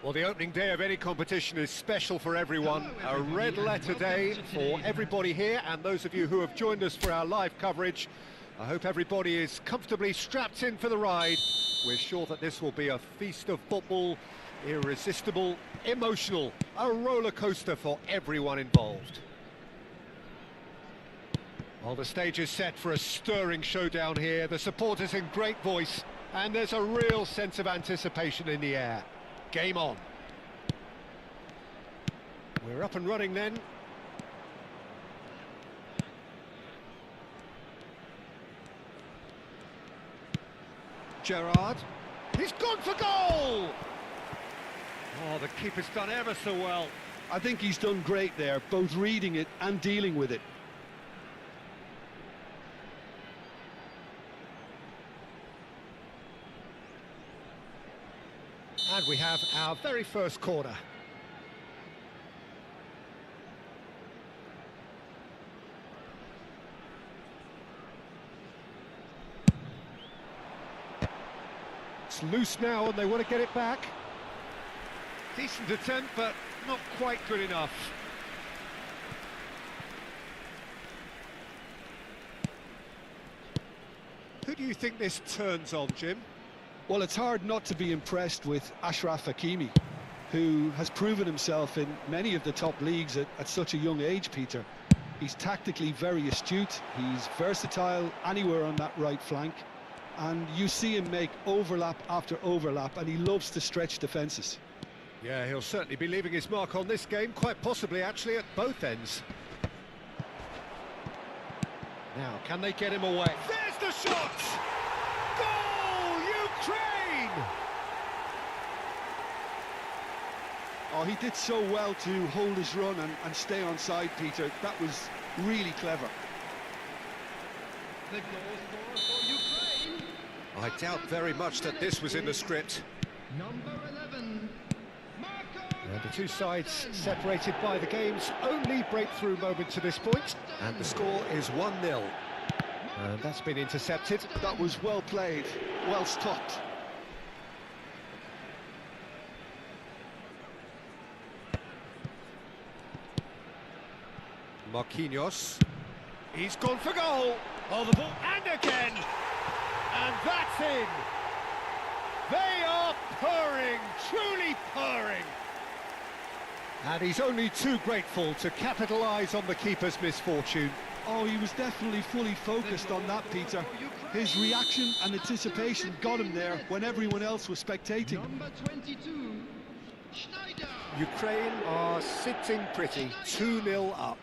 Well, the opening day of any competition is special for everyone. A red letter day for everybody here, and those of you who have joined us for our live coverage. I hope everybody is comfortably strapped in for the ride. We're sure that this will be a feast of football, irresistible, emotional, a roller coaster for everyone involved. Well, the stage is set for a stirring showdown here. The supporters in great voice, and there's a real sense of anticipation in the air. Game on. We're up and running then. Gerrard. He's gone for goal! Oh, the keeper's done ever so well. I think he's done great there, both reading it and dealing with it. And we have our very first corner. It's loose now and they want to get it back. Decent attempt, but not quite good enough. Who do you think this turns on, Jim? Well, it's hard not to be impressed with Achraf Hakimi, who has proven himself in many of the top leagues at such a young age, Peter. He's tactically very astute, he's versatile anywhere on that right flank, and you see him make overlap after overlap, and he loves to stretch defences. Yeah, he'll certainly be leaving his mark on this game, quite possibly actually at both ends. Now, can they get him away? There's the shot! Goal, Ukraine! Oh, he did so well to hold his run and stay on side, Peter. That was really clever. The goal scorer for Ukraine. I doubt very much that this was in the script. Number 11, Marco. And the two sides separated by the game's only breakthrough moment to this point. And the score is 1-0. And that's been intercepted. That was well played, well stopped. Marquinhos. He's gone for goal. Oh, the ball. And again. And that's in. They are purring, truly purring. And he's only too grateful to capitalise on the keeper's misfortune. Oh, he was definitely fully focused on that, Peter. His reaction and anticipation got him there when everyone else was spectating. Number 22, Schneider. Ukraine are sitting pretty, 2-0 up.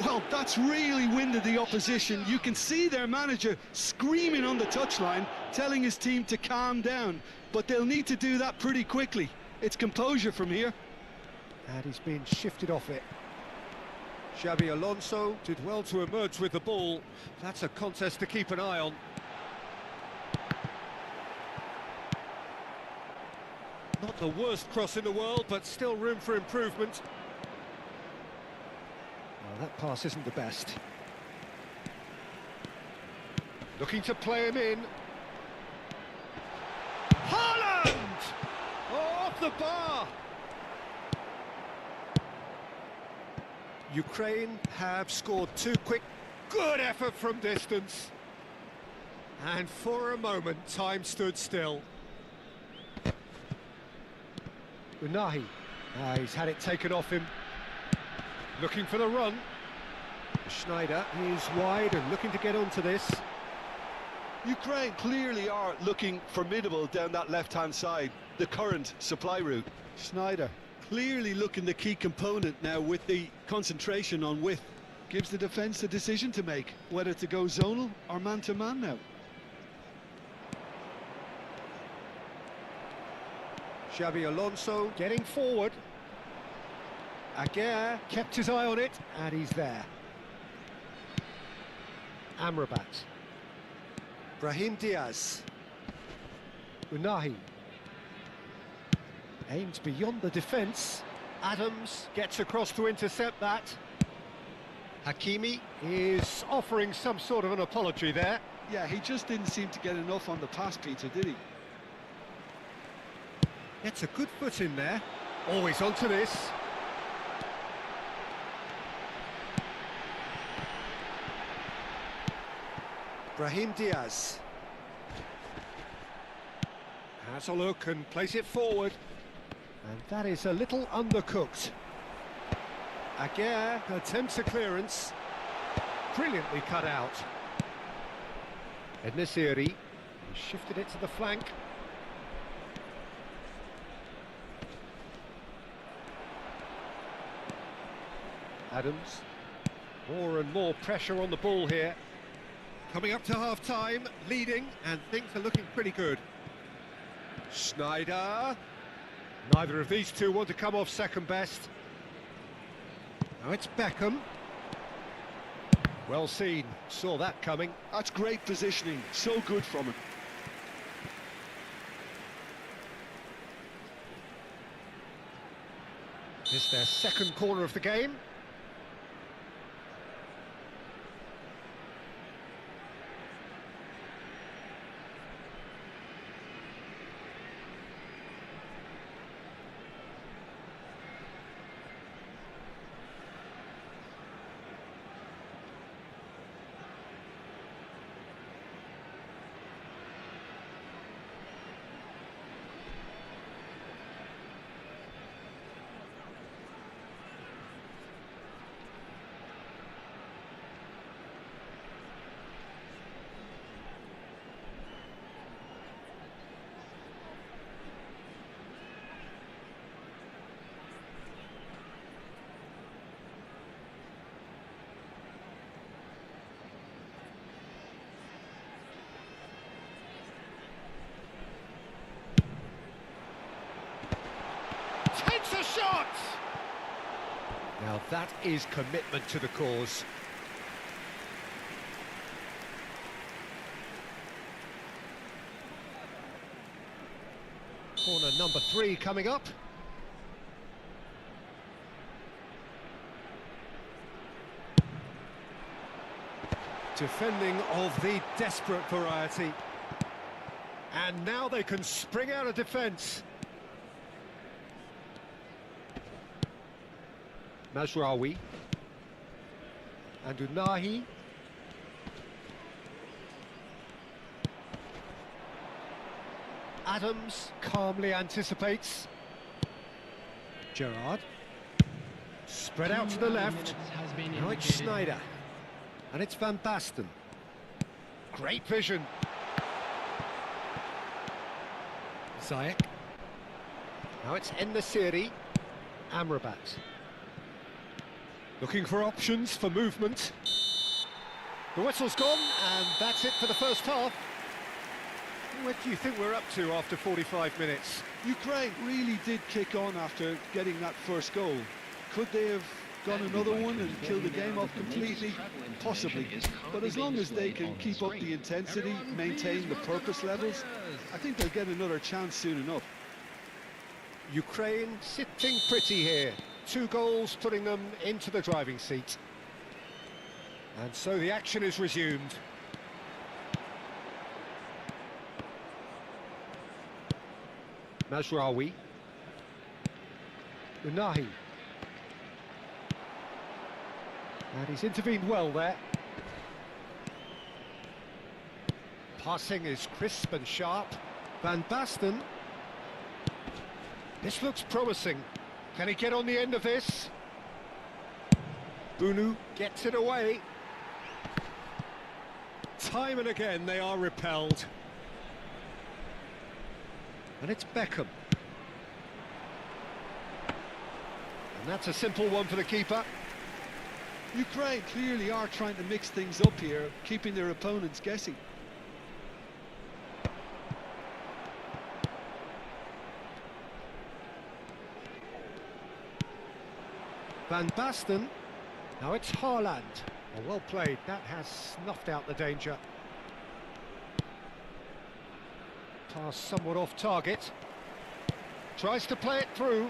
Well, that's really winded the opposition. You can see their manager screaming on the touchline, telling his team to calm down. But they'll need to do that pretty quickly. It's composure from here. And he's been shifted off it. Xabi Alonso did well to emerge with the ball. That's a contest to keep an eye on. Not the worst cross in the world, but still room for improvement. Well, that pass isn't the best. Looking to play him in. Haaland! Oh, off the bar! Ukraine have scored two quick. Good effort from distance. And for a moment, time stood still. Unahi. He's had it taken off him. Looking for the run. Schneider is wide and looking to get onto this. Ukraine clearly are looking formidable down that left-hand side, the current supply route. Schneider clearly looking the key component now with the concentration on width. Gives the defence a decision to make, whether to go zonal or man-to-man now. Xabi Alonso getting forward. Aguirre kept his eye on it, and he's there. Amrabat. Brahim Diaz. Unahi. Aimed beyond the defence. Adams gets across to intercept that. Hakimi is offering some sort of an apology there. Yeah, he just didn't seem to get enough on the pass, Peter, did he? Gets a good foot in there. Always onto this. Brahim Diaz. Has a look and plays it forward. And that is a little undercooked. Aguirre attempts a clearance. Brilliantly cut out. Ednesiri shifted it to the flank. Adams. More and more pressure on the ball here. Coming up to half-time, leading, and things are looking pretty good. Schneider. Neither of these two want to come off second best. Now it's Beckham. Well seen, saw that coming. That's great positioning, so good from him. This is their second corner of the game. Takes a shot! Now that is commitment to the cause. Corner number 3 coming up. Defending of the desperate variety. And now they can spring out of defence. Mazraoui and Unahi. Adams calmly anticipates. Gerrard. Spread out to the left. Now it's Schneider. And it's Van Basten. Great vision. Ziyech. Now it's En-Nesyri. Amrabat. Looking for options for movement. The whistle's gone, and that's it for the first half. What do you think we're up to after 45 minutes? Ukraine really did kick on after getting that first goal. Could they have gone another one and killed the game off completely? Possibly. But as long as they can keep up the intensity, maintain the purpose levels, I think they'll get another chance soon enough. Ukraine sitting pretty here. 2 goals putting them into the driving seat. And so the action is resumed. Mazraoui. Unahi. And he's intervened well there. Passing is crisp and sharp. Van Basten. This looks promising. Can he get on the end of this? Bunu gets it away. Time and again they are repelled. And it's Beckham. And that's a simple one for the keeper. Ukraine clearly are trying to mix things up here, keeping their opponents guessing. Van Basten. Now it's Haaland. Oh, well played. That has snuffed out the danger. Pass somewhat off target. Tries to play it through.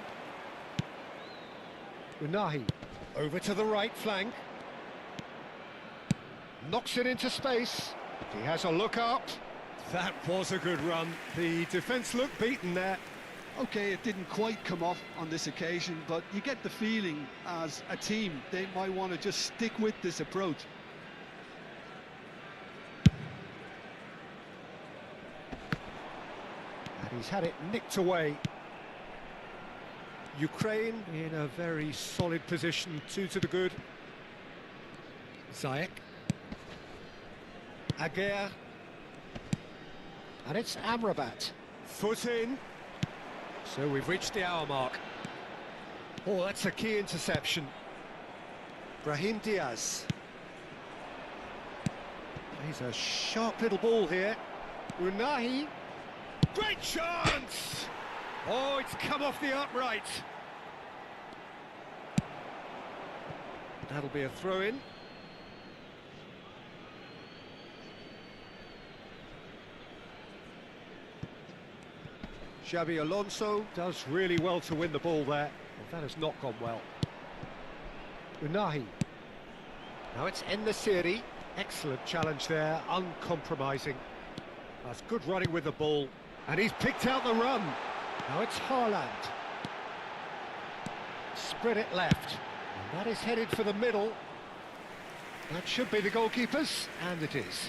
Unahi. Over to the right flank. Knocks it into space. He has a look up. That was a good run. The defence looked beaten there. Okay, it didn't quite come off on this occasion, but you get the feeling as a team they might want to just stick with this approach. And he's had it nicked away. Ukraine in a very solid position, 2 to the good. Zayek. Aguirre. And it's Amrabat. Foot in. So we've reached the hour mark. Oh, that's a key interception. Brahim Diaz. He's a sharp little ball here. Unahi. Great chance! Oh, it's come off the upright. That'll be a throw-in. Xabi Alonso does really well to win the ball there. Well, that has not gone well. Unahi. Now it's En-Nesyri. Excellent challenge there, uncompromising. That's good running with the ball. And he's picked out the run. Now it's Haaland. Spread it left. And that is headed for the middle. That should be the goalkeeper's, and it is.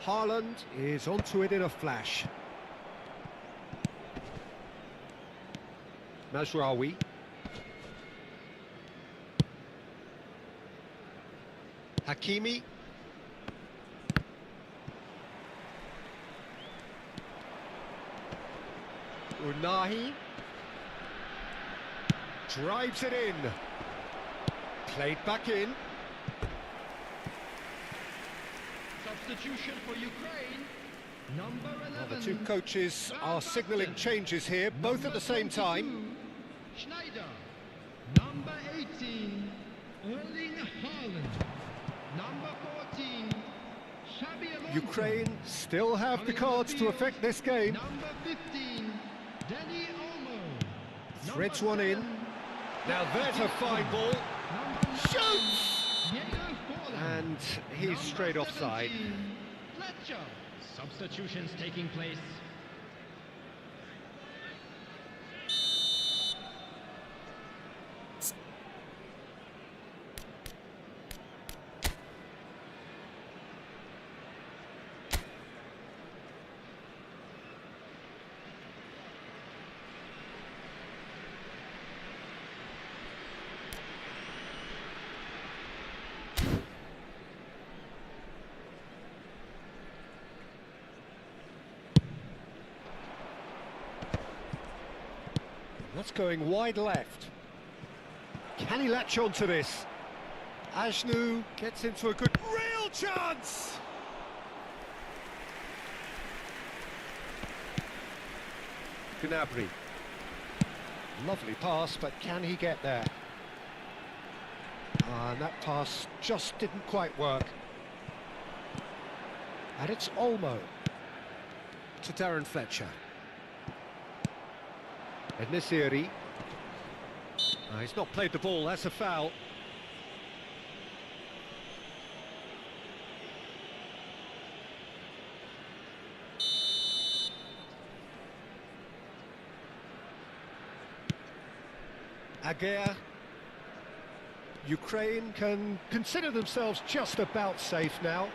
Haaland is onto it in a flash. Mazraoui. Hakimi. Unahi. Drives it in. Played back in. Substitution for Ukraine. Number 11. Well, the two coaches are signalling changes here, both at the same time. Schneider. Number 18. Erling Haaland. Number 14. Xabi Alonso. Ukraine still have the cards to affect this game. Number 15. Dani Olmo. Threads one in. Now there's a fine ball. Shoots! And he's straight offside. Fletcher. Substitutions taking place. That's going wide left. Can he latch on to this? Ajnu gets into a good real chance! Gnabry. Lovely pass, but can he get there? And that pass just didn't quite work. And it's Olmo to Darren Fletcher. En-Nesyri. He's not played the ball, that's a foul. Aguirre. Ukraine can consider themselves just about safe now.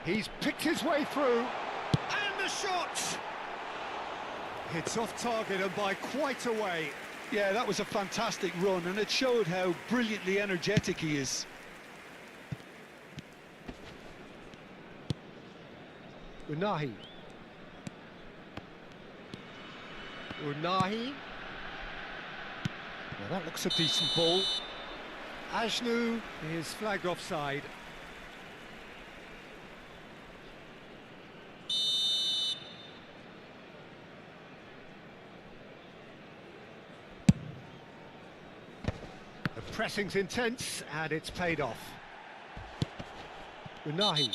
He's picked his way through. And the shot! It's off target and by quite a way. Yeah, that was a fantastic run, and it showed how brilliantly energetic he is. Unahi. Unahi. Now that looks a decent ball. Ajnu is flagged offside. The pressing's intense and it's paid off. Unahi.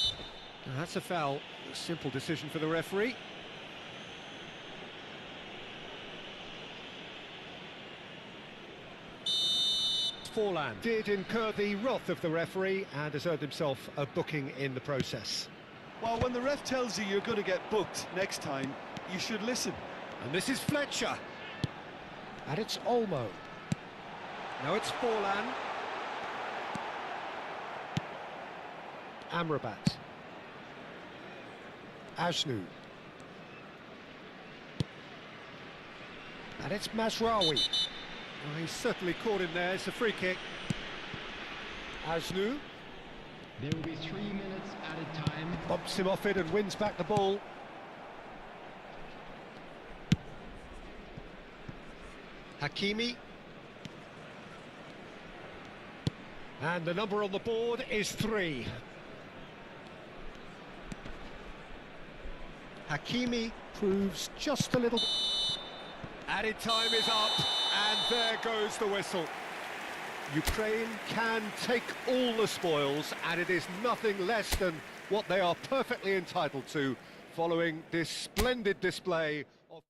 Now that's a foul. A simple decision for the referee. Forlan did incur the wrath of the referee and has earned himself a booking in the process. Well, when the ref tells you you're going to get booked next time, you should listen. And this is Fletcher. And it's Olmo. Now it's Forlan. Amrabat. Ajnu. And it's Mazraoui. Well, he's certainly caught him there. It's a free kick. Ajnu. There will be 3 minutes added time. Bumps him off it and wins back the ball. Hakimi. And the number on the board is 3. Hakimi proves just a little... Added time is up, and there goes the whistle. Ukraine can take all the spoils, and it is nothing less than what they are perfectly entitled to, following this splendid display of...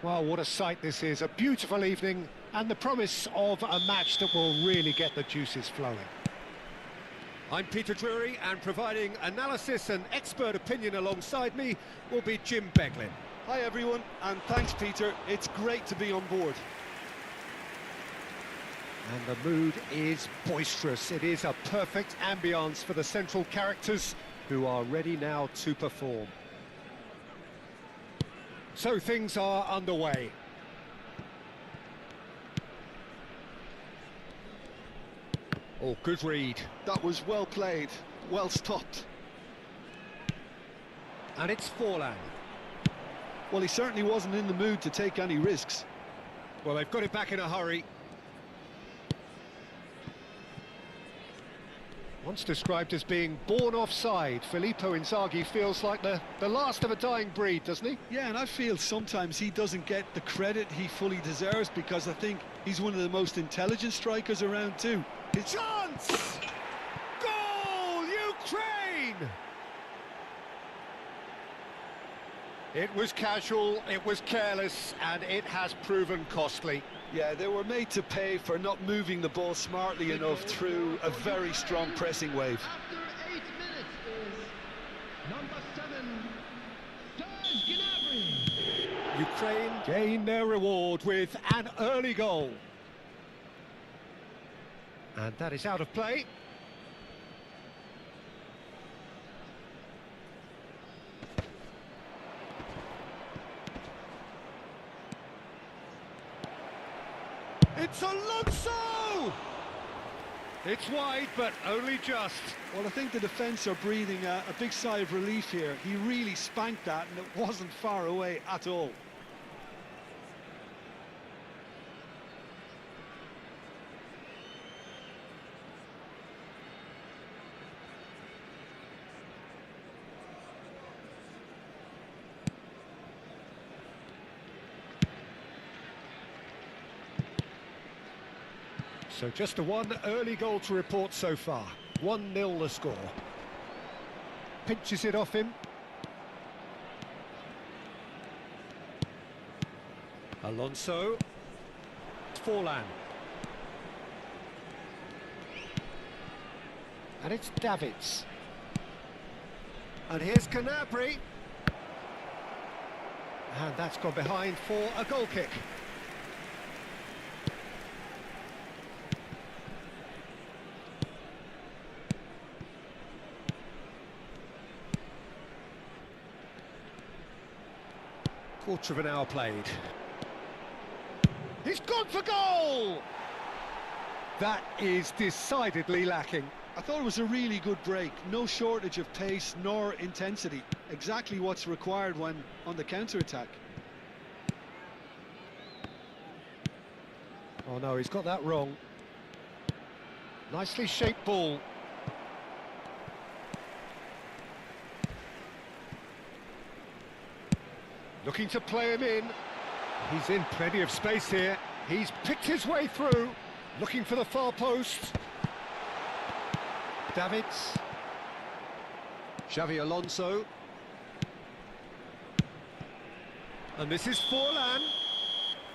Well, what a sight this is. A beautiful evening and the promise of a match that will really get the juices flowing. I'm Peter Drury, and providing analysis and expert opinion alongside me will be Jim Beglin. Hi everyone, and thanks Peter, it's great to be on board. And the mood is boisterous. It is a perfect ambience for the central characters who are ready now to perform. So things are underway. Oh, good read. That was well played, well stopped. And it's Forlan. Well, he certainly wasn't in the mood to take any risks. Well, they've got it back in a hurry. Once described as being born offside, Filippo Inzaghi feels like the last of a dying breed, doesn't he? Yeah, and I feel sometimes he doesn't get the credit he fully deserves, because I think he's one of the most intelligent strikers around too. Chance! Goal, Ukraine! It was casual, it was careless, and it has proven costly. Yeah, they were made to pay for not moving the ball smartly enough through a very strong pressing wave. After 8 minutes is number 7, Gnabry. Ukraine gain their reward with an early goal. And that is out of play. It's Alonso! It's wide, but only just. Well, I think the defence are breathing a big sigh of relief here. He really spanked that, and it wasn't far away at all. So just the one early goal to report so far. 1-0 the score. Pinches it off him. Alonso. Forlan. And it's Davids. And here's Konami. And that's gone behind for a goal kick. Quarter of an hour played. He's gone for goal! That is decidedly lacking. I thought it was a really good break. No shortage of pace nor intensity. Exactly what's required when on the counter-attack. Oh no, he's got that wrong. Nicely shaped ball. Looking to play him in. He's in plenty of space here. He's picked his way through. Looking for the far post. Davids. Xavi Alonso. And this is Forlan.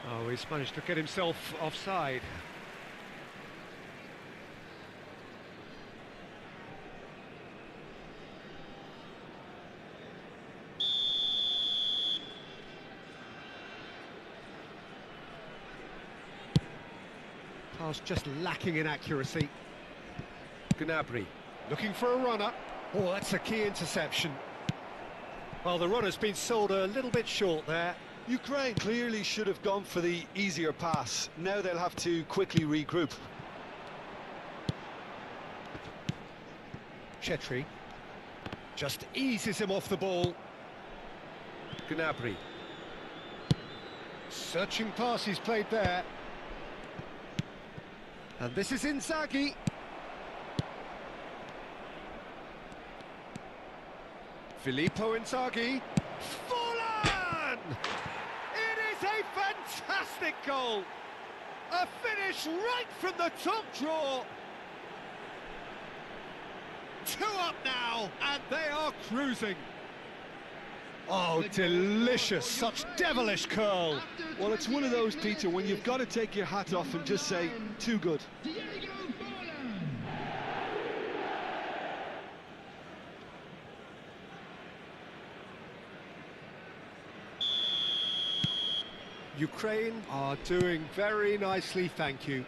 Oh, he's managed to get himself offside. Pass just lacking in accuracy. Gnabry looking for a runner. Oh, that's a key interception. Well, the runner's been sold a little bit short there. Ukraine clearly should have gone for the easier pass. Now they'll have to quickly regroup. Chetri just eases him off the ball. Gnabry. Searching pass he's played there. And this is Inzaghi. Filippo Inzaghi. Forlan! It is a fantastic goal! A finish right from the top draw. 2 up now, and they are cruising. Oh, delicious, such devilish curl. Well, it's one of those, Peter, when you've got to take your hat off and just say, too good. Ukraine are doing very nicely, thank you.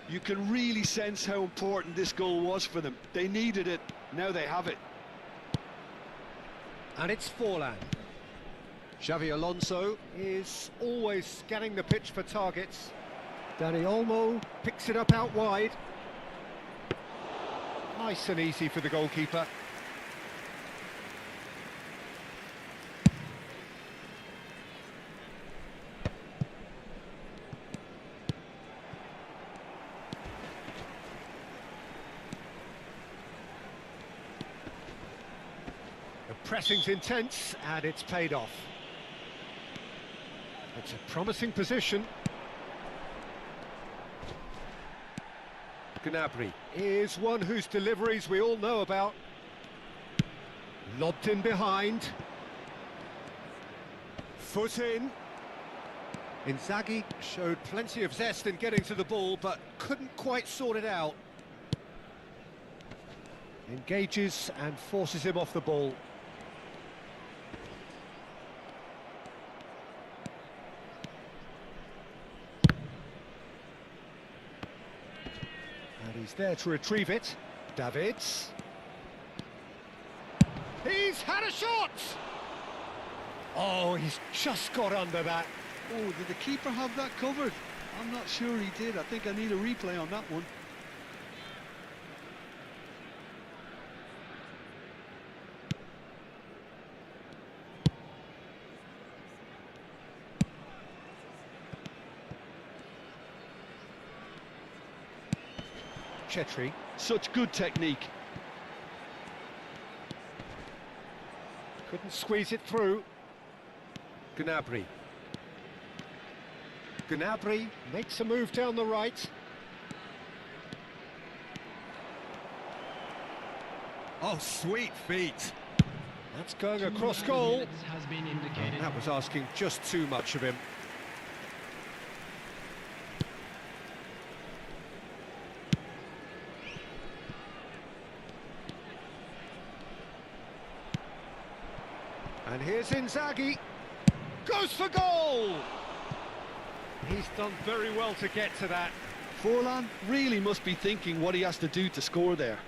You can really sense how important this goal was for them. They needed it, now they have it. And it's Forlan. Xavi Alonso is always scanning the pitch for targets. Dani Olmo picks it up out wide. Nice and easy for the goalkeeper. The pressing's intense and it's paid off. It's a promising position. Gnabry is one whose deliveries we all know about. Lobbed in behind. Foot in. Inzaghi showed plenty of zest in getting to the ball, but couldn't quite sort it out. Engages and forces him off the ball. He's there to retrieve it. Davids. He's had a shot! Oh, he's just got under that. Oh, did the keeper have that covered? I'm not sure he did. I think I need a replay on that one. Chetri. Such good technique. Couldn't squeeze it through. Gnabry. Gnabry makes a move down the right. Oh, sweet feet. That's going across goal. Has been indicated. That was asking just too much of him. And here's Inzaghi. Goes for goal! He's done very well to get to that. Forlan really must be thinking what he has to do to score there.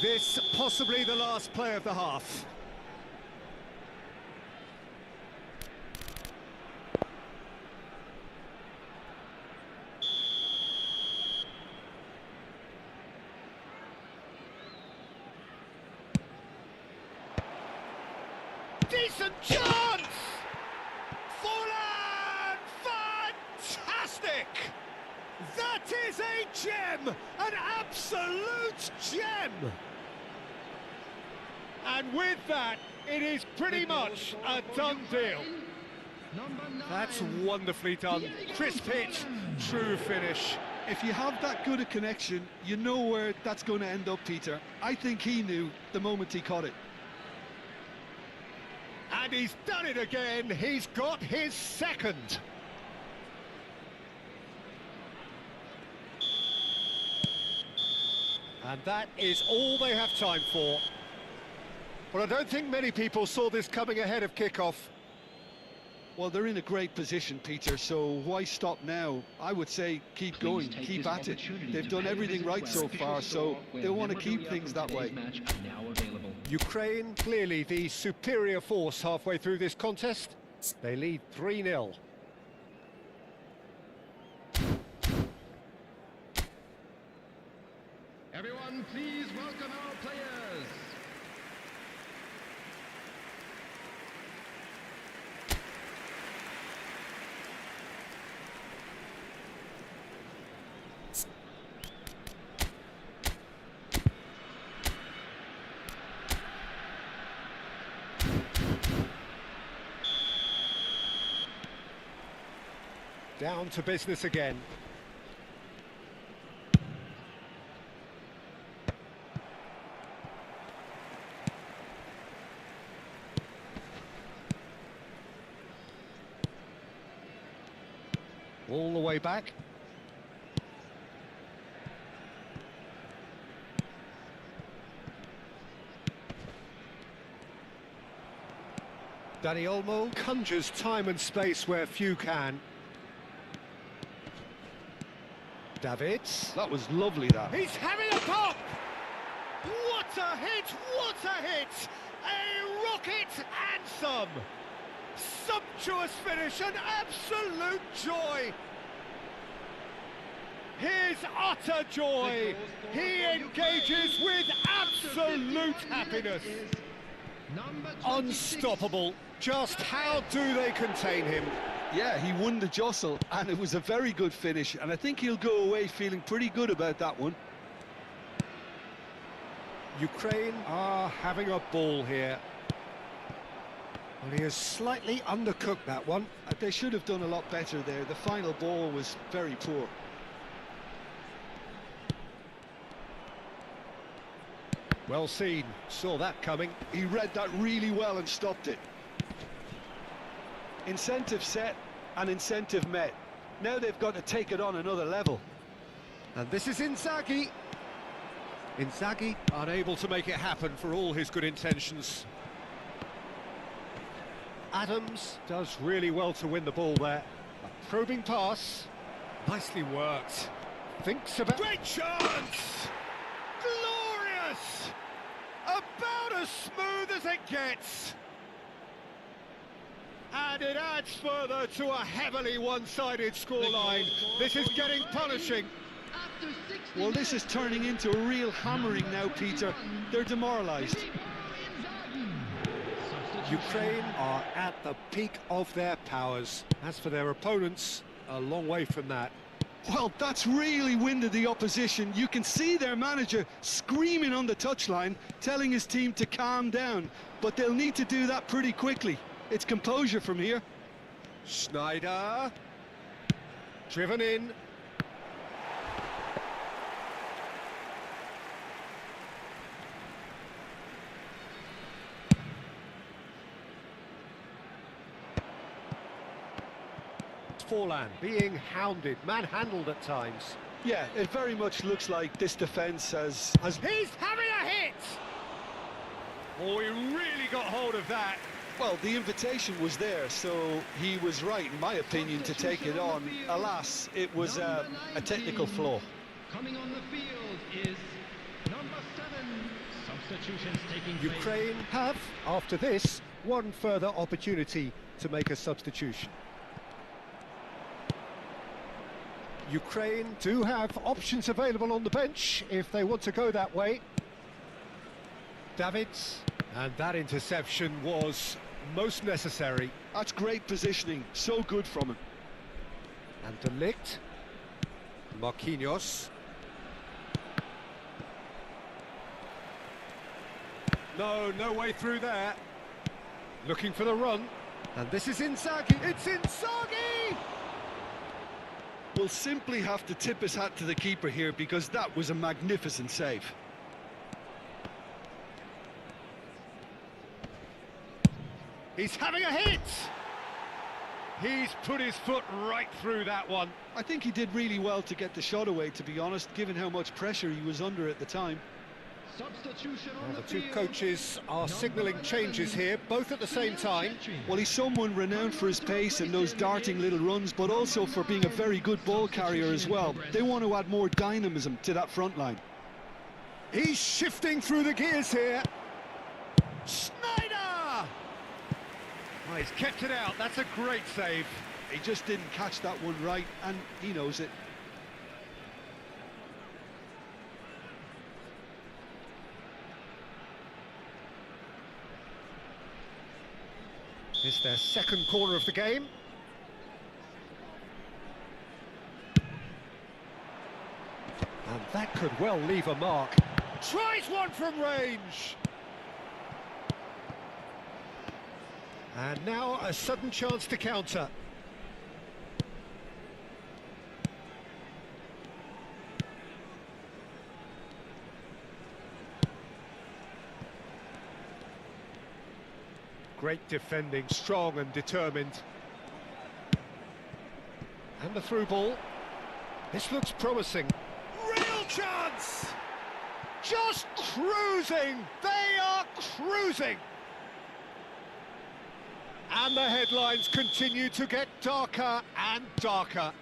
This possibly the last play of the half. Decent chance! Forlan! Fantastic! That is a gem! An absolute gem! And with that, it is pretty much a done deal. Number 9. That's wonderfully done. Crisp hit, true finish. If you have that good a connection, you know where that's going to end up, Peter. I think he knew the moment he caught it. And he's done it again. He's got his second. And that is all they have time for. But I don't think many people saw this coming ahead of kick-off. Well, they're in a great position, Peter, so why stop now? I would say keep going, keep at it. They've done everything right so far, so they want to keep things that way. Ukraine, clearly the superior force halfway through this contest. They lead 3-0. Everyone, please welcome our players. Down to business again. All the way back. Dani Olmo conjures time and space where few can. Davids. That was lovely, that. He's having a pop! What a hit! What a hit! A rocket and some! Sumptuous finish, an absolute joy! His utter joy! He engages with absolute happiness! Unstoppable. Just how do they contain him? Yeah, he won the jostle, and it was a very good finish, and I think he'll go away feeling pretty good about that one. Ukraine are having a ball here. Well, he has slightly undercooked that one. They should have done a lot better there. The final ball was very poor. Well seen, saw that coming. He read that really well and stopped it. Incentive set and incentive met. Now they've got to take it on another level. And this is Inzaghi. Inzaghi unable to make it happen for all his good intentions. Adams does really well to win the ball there. A probing pass. Nicely worked. Thinks about... Great chance! Glorious! About as smooth as it gets. And it adds further to a heavily one-sided scoreline. This is getting punishing. Well, this is turning into a real hammering now, Peter. They're demoralised. Ukraine are at the peak of their powers. As for their opponents, a long way from that. Well, that's really winded the opposition. You can see their manager screaming on the touchline, telling his team to calm down. But they'll need to do that pretty quickly. It's composure from here. Schneider. Driven in. Forlan being hounded, manhandled at times. Yeah, it very much looks like this defence has... He's having a hit! Oh, he really got hold of that. Well, the invitation was there, so he was right, in my opinion, to take it on. Alas, it was a technical flaw. Coming on the field is number 7. Substitutions taking place. Ukraine have, after this, one further opportunity to make a substitution. Ukraine do have options available on the bench if they want to go that way. Davids, and that interception was most necessary. That's great positioning, so good from him. And De Ligt, Marquinhos. No way through there. Looking for the run, and this is Inzaghi. It's Inzaghi! We'll simply have to tip his hat to the keeper here because that was a magnificent save. He's having a hit! He's put his foot right through that one. I think he did really well to get the shot away, to be honest, given how much pressure he was under at the time. Substitution on The the two field. coaches are signalling changes here, both at the same time. Well, he's someone renowned for his pace and those darting little runs, but also for being a very good ball carrier as well. They want to add more dynamism to that front line. He's shifting through the gears here. Schneider! Oh, he's kept it out. That's a great save. He just didn't catch that one right, and he knows it. It's their second corner of the game. And that could well leave a mark. Tries one from range. And now a sudden chance to counter. Great defending, strong and determined. And the through ball. This looks promising. Real chance! Just cruising! They are cruising! And the headlines continue to get darker and darker.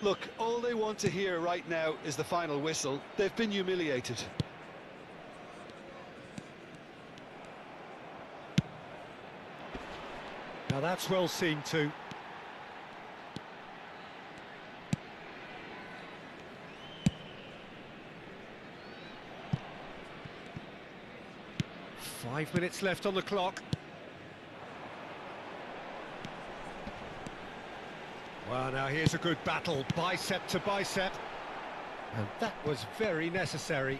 Look, all they want to hear right now is the final whistle. They've been humiliated. Now that's well seen too. Five minutes left on the clock. Well, now here's a good battle, bicep to bicep. And that was very necessary.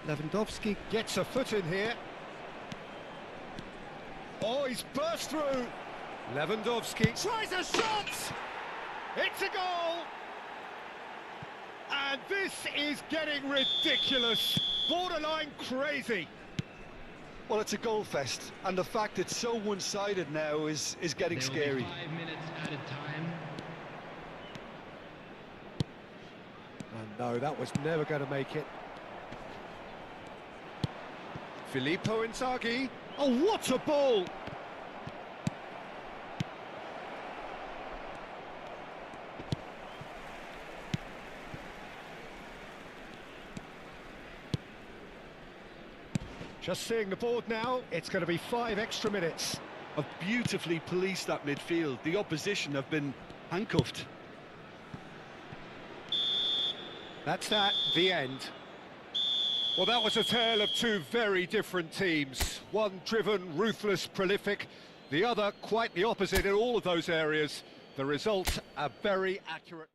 Lewandowski gets a foot in here. Oh, he's burst through. Lewandowski tries a shot. It's a goal. And this is getting ridiculous. Borderline crazy. Well, it's a goal fest, and the fact it's so one-sided now is getting There will be scary. 5 minutes added time. And no, that was never going to make it. Filippo Inzaghi. Oh, what a ball! Just seeing the board now, it's going to be 5 extra minutes. Have beautifully policed that midfield. The opposition have been handcuffed. That's that, the end. Well, that was a tale of two very different teams. One driven, ruthless, prolific. The other quite the opposite in all of those areas. The result, a very accurate...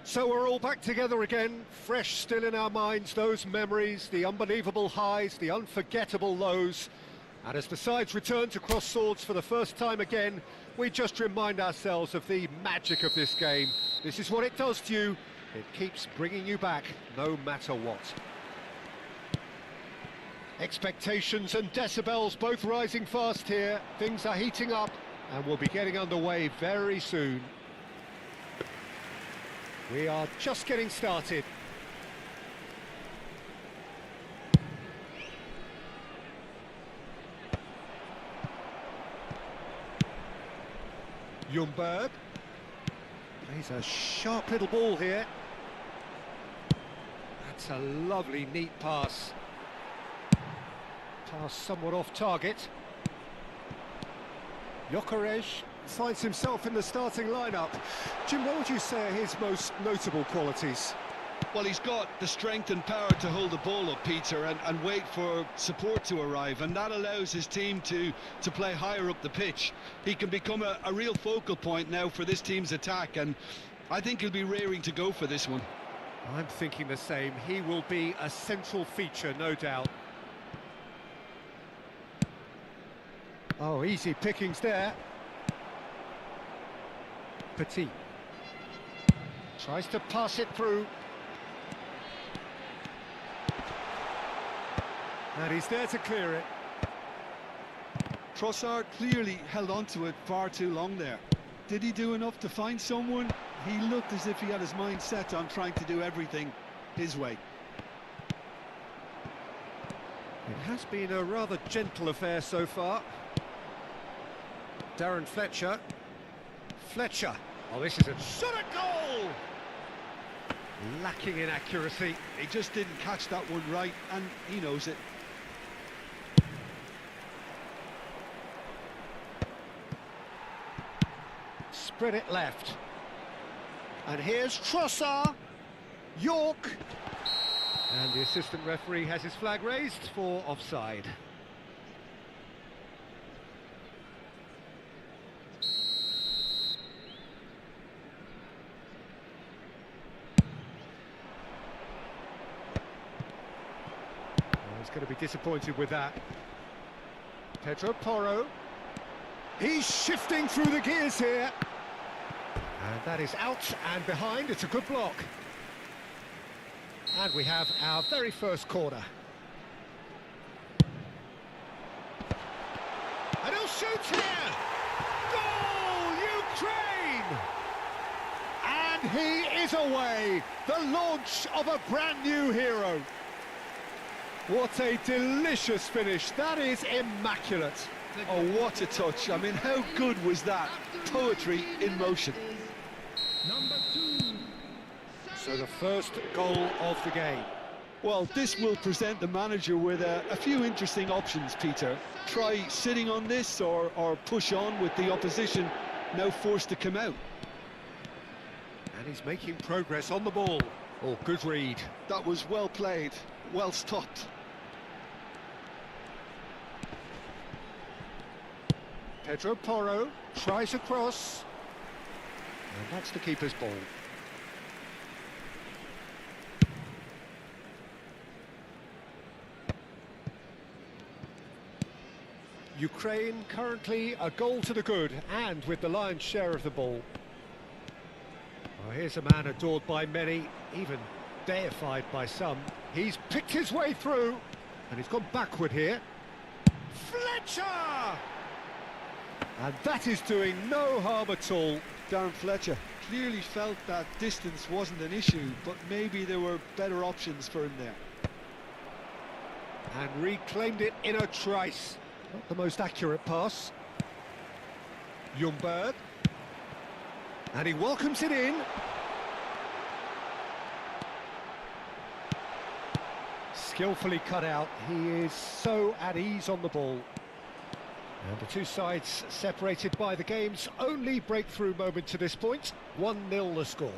So we're all back together again, fresh still in our minds, those memories, the unbelievable highs, the unforgettable lows. And as the sides return to cross swords for the first time again, we just remind ourselves of the magic of this game. This is what it does to you. It keeps bringing you back, no matter what. Expectations and decibels both rising fast here. Things are heating up and we'll be getting underway very soon. We are just getting started. Ljungberg plays a sharp little ball here. That's a lovely, neat pass. Pass somewhat off target. Jokeres finds himself in the starting lineup. Jim, what would you say are his most notable qualities? Well, he's got the strength and power to hold the ball up, Peter, and wait for support to arrive, and that allows his team to play higher up the pitch. He can become a real focal point now for this team's attack, and I think he'll be raring to go for this one. I'm thinking the same. He will be a central feature, no doubt. Oh, easy pickings there. Petit tries to pass it through, and he's there to clear it. Trossard clearly held on to it far too long there. Did he do enough to find someone? He looked as if he had his mind set on trying to do everything his way. It has been a rather gentle affair so far. Darren Fletcher. Fletcher. Oh, this is a shot at goal! Lacking in accuracy. He just didn't catch that one right, and he knows it. Spread it left. And here's Trossard. York. And the assistant referee has his flag raised for offside. He's going to be disappointed with that. Pedro Porro. He's shifting through the gears here. And that is out and behind. It's a good block. And we have our very first corner. And he'll shoot here! Goal, Ukraine! And he is away! The launch of a brand new hero. What a delicious finish. That is immaculate. Oh, what a touch. I mean, how good was that? Poetry in motion. Number 2. So the first goal of the game. Well, this will present the manager with a few interesting options, Peter. Try sitting on this or push on with the opposition now forced to come out. And he's making progress on the ball. Oh, good read. That was well played, well stopped. Pedro Porro tries a cross. And that's the keeper's ball. Ukraine currently a goal to the good and with the lion's share of the ball. Well, here's a man adored by many, even deified by some. He's picked his way through and he's gone backward here. Fletcher! And that is doing no harm at all. Darren Fletcher clearly felt that distance wasn't an issue, but maybe there were better options for him there. And reclaimed it in a trice. Not the most accurate pass. Ljungberg. And he welcomes it in. Skillfully cut out. He is so at ease on the ball. And the two sides separated by the game's only breakthrough moment to this point. 1-0 the score.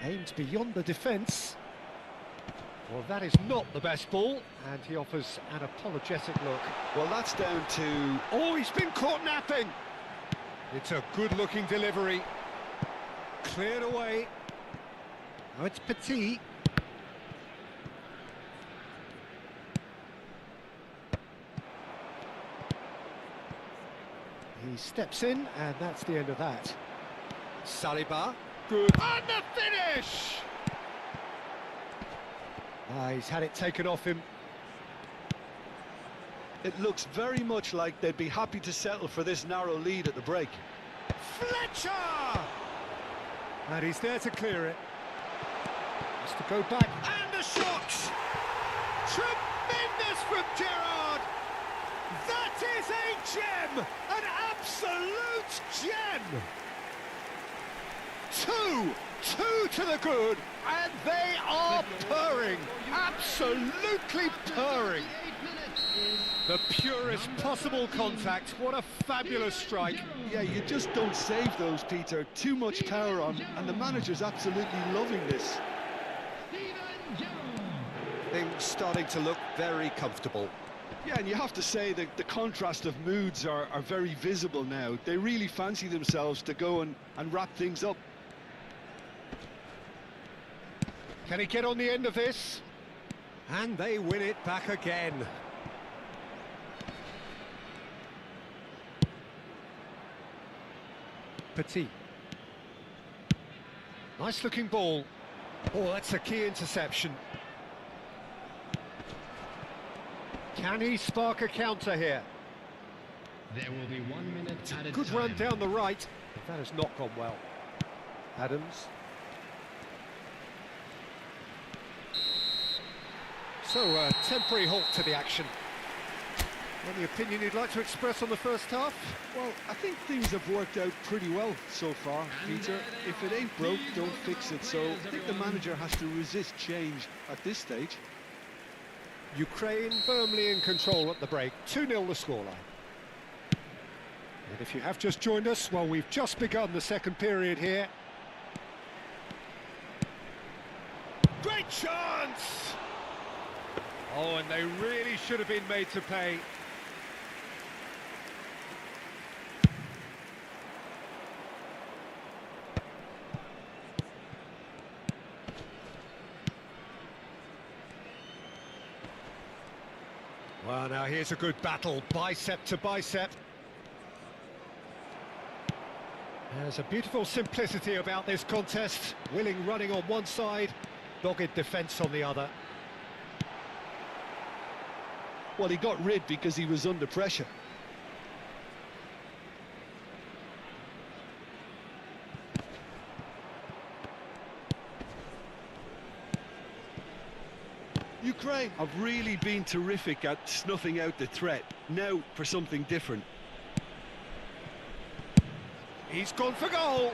Aimed beyond the defence. Well, that is not the best ball, and he offers an apologetic look. Well, that's down to... Oh, he's been caught napping! It's a good-looking delivery. Cleared away. Now it's Petit. He steps in, and that's the end of that. Saliba, good. And the finish! He's had it taken off him. It looks very much like they'd be happy to settle for this narrow lead at the break. Fletcher! And he's there to clear it. Has to go back, and a shot! Tremendous from Gerrard! That is a gem! An absolute gem! Two to the good, and they are purring, absolutely purring. The purest possible contact, what a fabulous strike. Yeah, you just don't save those, Peter. Too much power on, and the manager's absolutely loving this. Things starting to look very comfortable. Yeah, and you have to say that the contrast of moods are very visible now. They really fancy themselves to go and wrap things up. Can he get on the end of this? And they win it back again. Petit. Nice looking ball. Oh, that's a key interception. Can he spark a counter here? There will be 1 minute added Good time. run down the right. But that has not gone well. Adams. So, a temporary halt to the action. Any opinion you'd like to express on the first half? Well, I think things have worked out pretty well so far, Peter. If it ain't broke, don't fix it. So I think the manager has to resist change at this stage. Ukraine firmly in control at the break. 2-0 the scoreline. And if you have just joined us, well, we've just begun the second period here. Great chance! Oh, and they really should have been made to pay. Well, now here's a good battle, bicep to bicep. There's a beautiful simplicity about this contest. Willing running on one side, dogged defence on the other. Well, he got rid because he was under pressure. Ukraine have really been terrific at snuffing out the threat. Now for something different. He's gone for goal.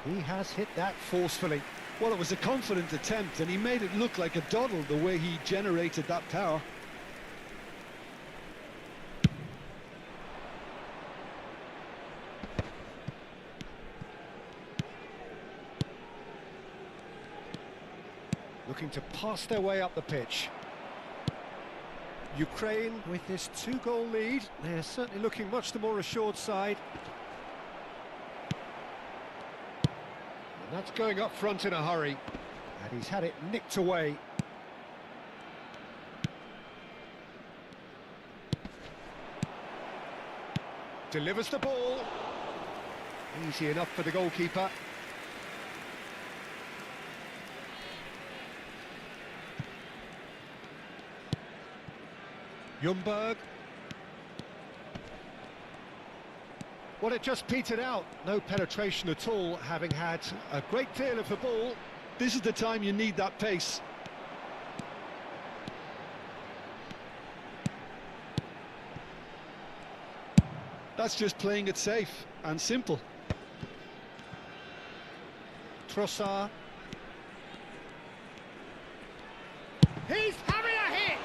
He has hit that forcefully. Well, it was a confident attempt, and he made it look like a doddle the way he generated that power. Looking to pass their way up the pitch. Ukraine with this 2-goal lead. They're certainly looking much the more assured side. And that's going up front in a hurry. And he's had it nicked away. Delivers the ball. Easy enough for the goalkeeper. Ljungberg. Well, it just petered out. No penetration at all, having had a great deal of the ball. This is the time you need that pace. That's just playing it safe and simple. Trossard. He's having a hit!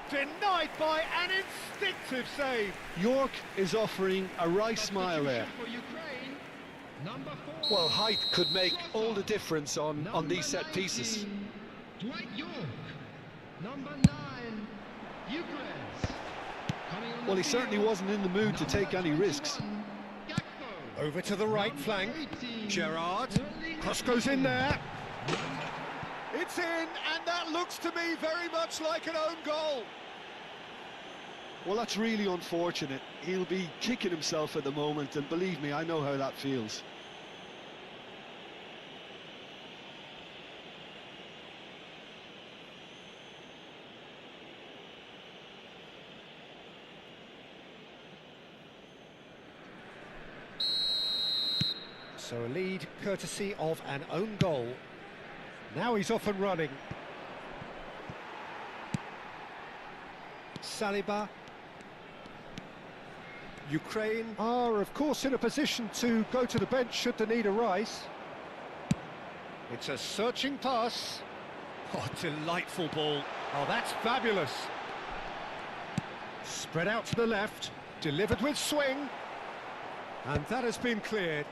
Denied by an instinctive save. York is offering a wry smile there. For Ukraine, number 4. Well, height could make all the difference on these set pieces. 19, Dwight York. Number 9, Ukraine. Well, he certainly wasn't in the mood to take any risks. Over to the right flank. Gerrard. Cross goes in there. It's in, and that looks to me very much like an own goal. Well, that's really unfortunate. He'll be kicking himself at the moment, and believe me, I know how that feels. So a lead courtesy of an own goal. Now he's off and running. Saliba. Ukraine are, of course, in a position to go to the bench should the need arise. It's a searching pass. Oh, delightful ball. Oh, that's fabulous. Spread out to the left. Delivered with swing. And that has been cleared.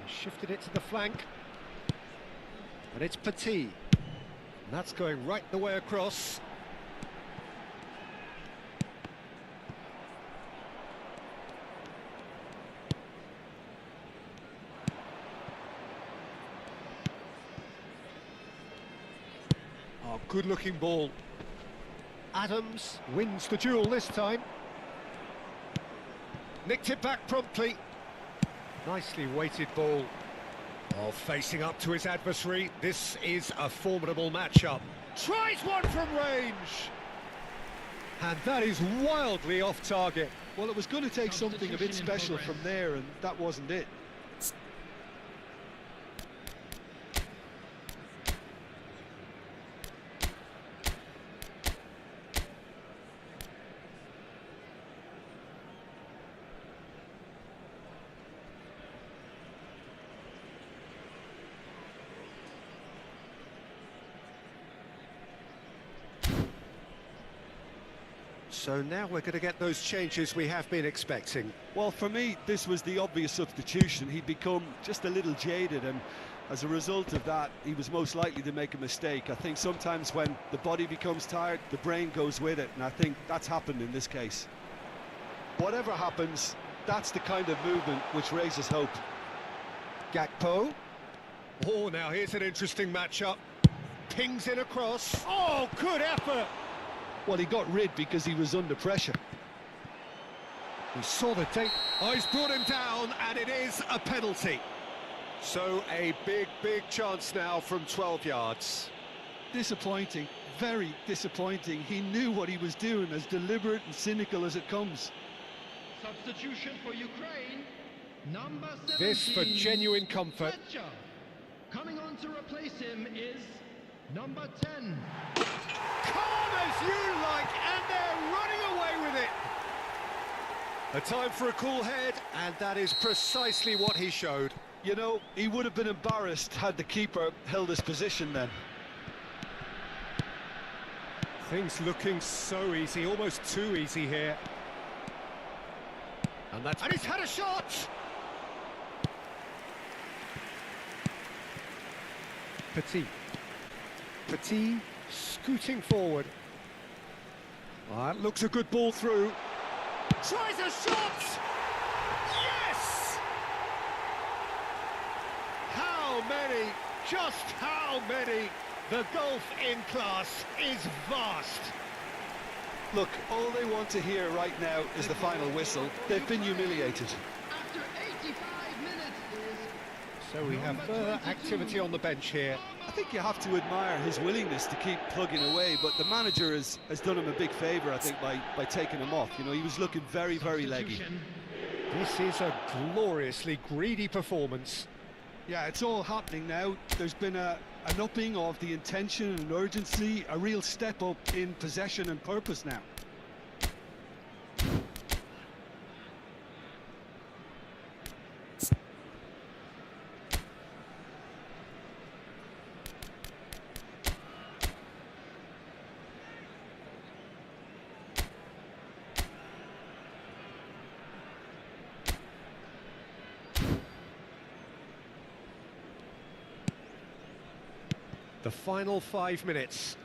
He shifted it to the flank. And it's Petit. And that's going right the way across. Oh, good-looking ball. Adams wins the duel this time. Nicked it back promptly. Nicely weighted ball. Oh, facing up to his adversary. This is a formidable matchup. Tries one from range. And that is wildly off target. Well, it was going to take something a bit special from there, and that wasn't it. So now we're going to get those changes we have been expecting. Well, for me, this was the obvious substitution. He'd become just a little jaded, and as a result of that, he was most likely to make a mistake. I think sometimes when the body becomes tired, the brain goes with it, and I think that's happened in this case. Whatever happens, that's the kind of movement which raises hope. Gakpo. Oh, now here's an interesting matchup. Pings in across. Oh, good effort! Well, he got rid because he was under pressure. He saw the tape. Oh, he's brought him down, and it is a penalty. So a big chance now from 12 yards. Disappointing, very disappointing. He knew what he was doing, as deliberate and cynical as it comes. Substitution for Ukraine, number 17. This for genuine comfort. Fletcher. Coming on to replace him is number 10. Calm as you like, and they're running away with it. A time for a cool head, and that is precisely what he showed. You know, he would have been embarrassed had the keeper held his position then. Things looking so easy, almost too easy here. And he's had a shot! Petit scooting forward. That looks a good ball through. Tries a shot! Yes! How many? Just how many? The gulf in class is vast. Look, all they want to hear right now is the final whistle. They've been humiliated. After 85 minutes is So we have further activity on the bench here. I think you have to admire his willingness to keep plugging away, but the manager has done him a big favour, I think, by taking him off. You know, he was looking very leggy. substitution. This is a gloriously greedy performance. Yeah, it's all happening now. There's been an upping of the intention and urgency, a real step up in possession and purpose now. The final 5 minutes.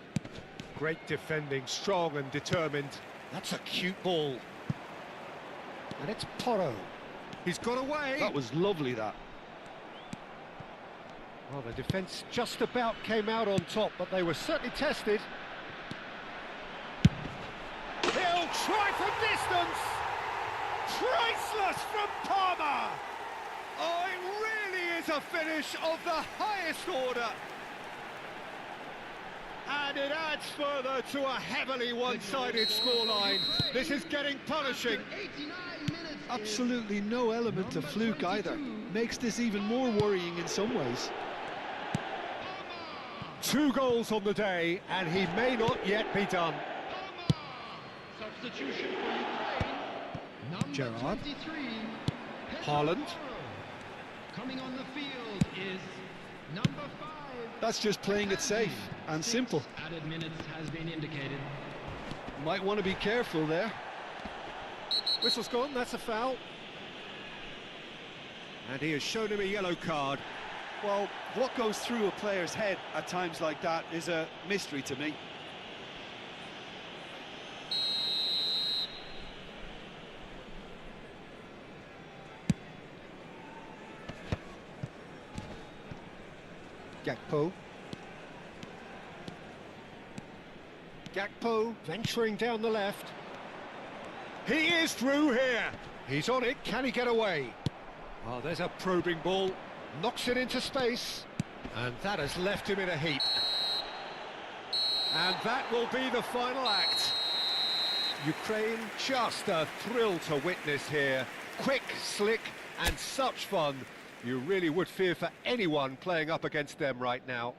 Great defending, strong and determined. That's a cute ball. And it's Porro. He's got away. That was lovely, that. Well, the defence just about came out on top, but they were certainly tested. He'll try from distance. Priceless from Palmer. Oh, it really is a finish of the highest order. And it adds further to a heavily one-sided scoreline. This is getting punishing. After 89 minutes Absolutely no element of fluke either. Makes this even more worrying in some ways. 2 goals on the day, and he may not yet be done. Substitution for Ukraine, number Gerrard. 23. Haaland. Coming on the field is number 5. That's just playing it safe and simple. Added minutes has been indicated. Might want to be careful there. Whistle's gone, that's a foul. And he has shown him a yellow card. Well, what goes through a player's head at times like that is a mystery to me. Gakpo. Gakpo venturing down the left. He is through here. He's on it. Can he get away? Oh, there's a probing ball. Knocks it into space. And that has left him in a heap. And that will be the final act. Ukraine, just a thrill to witness here. Quick, slick, and such fun. You really would fear for anyone playing up against them right now.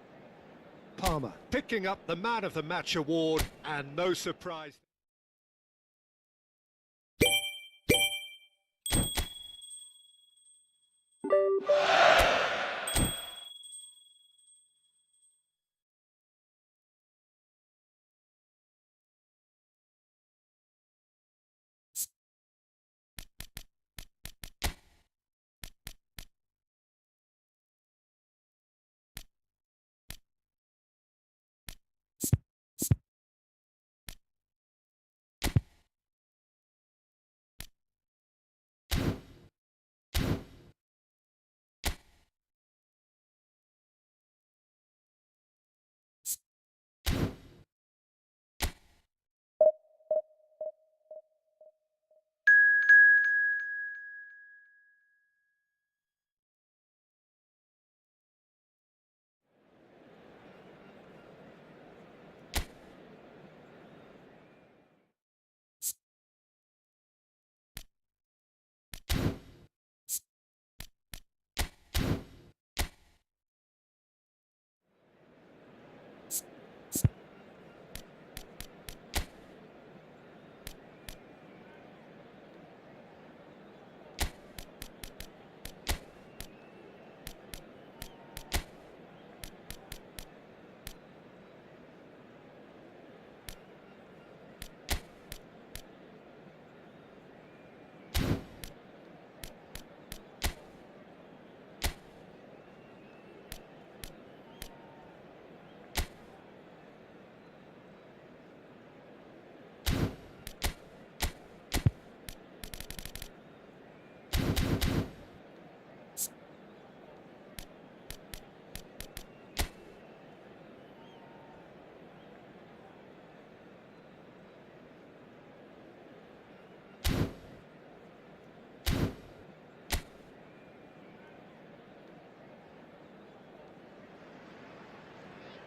Palmer picking up the Man of the Match award, and no surprise.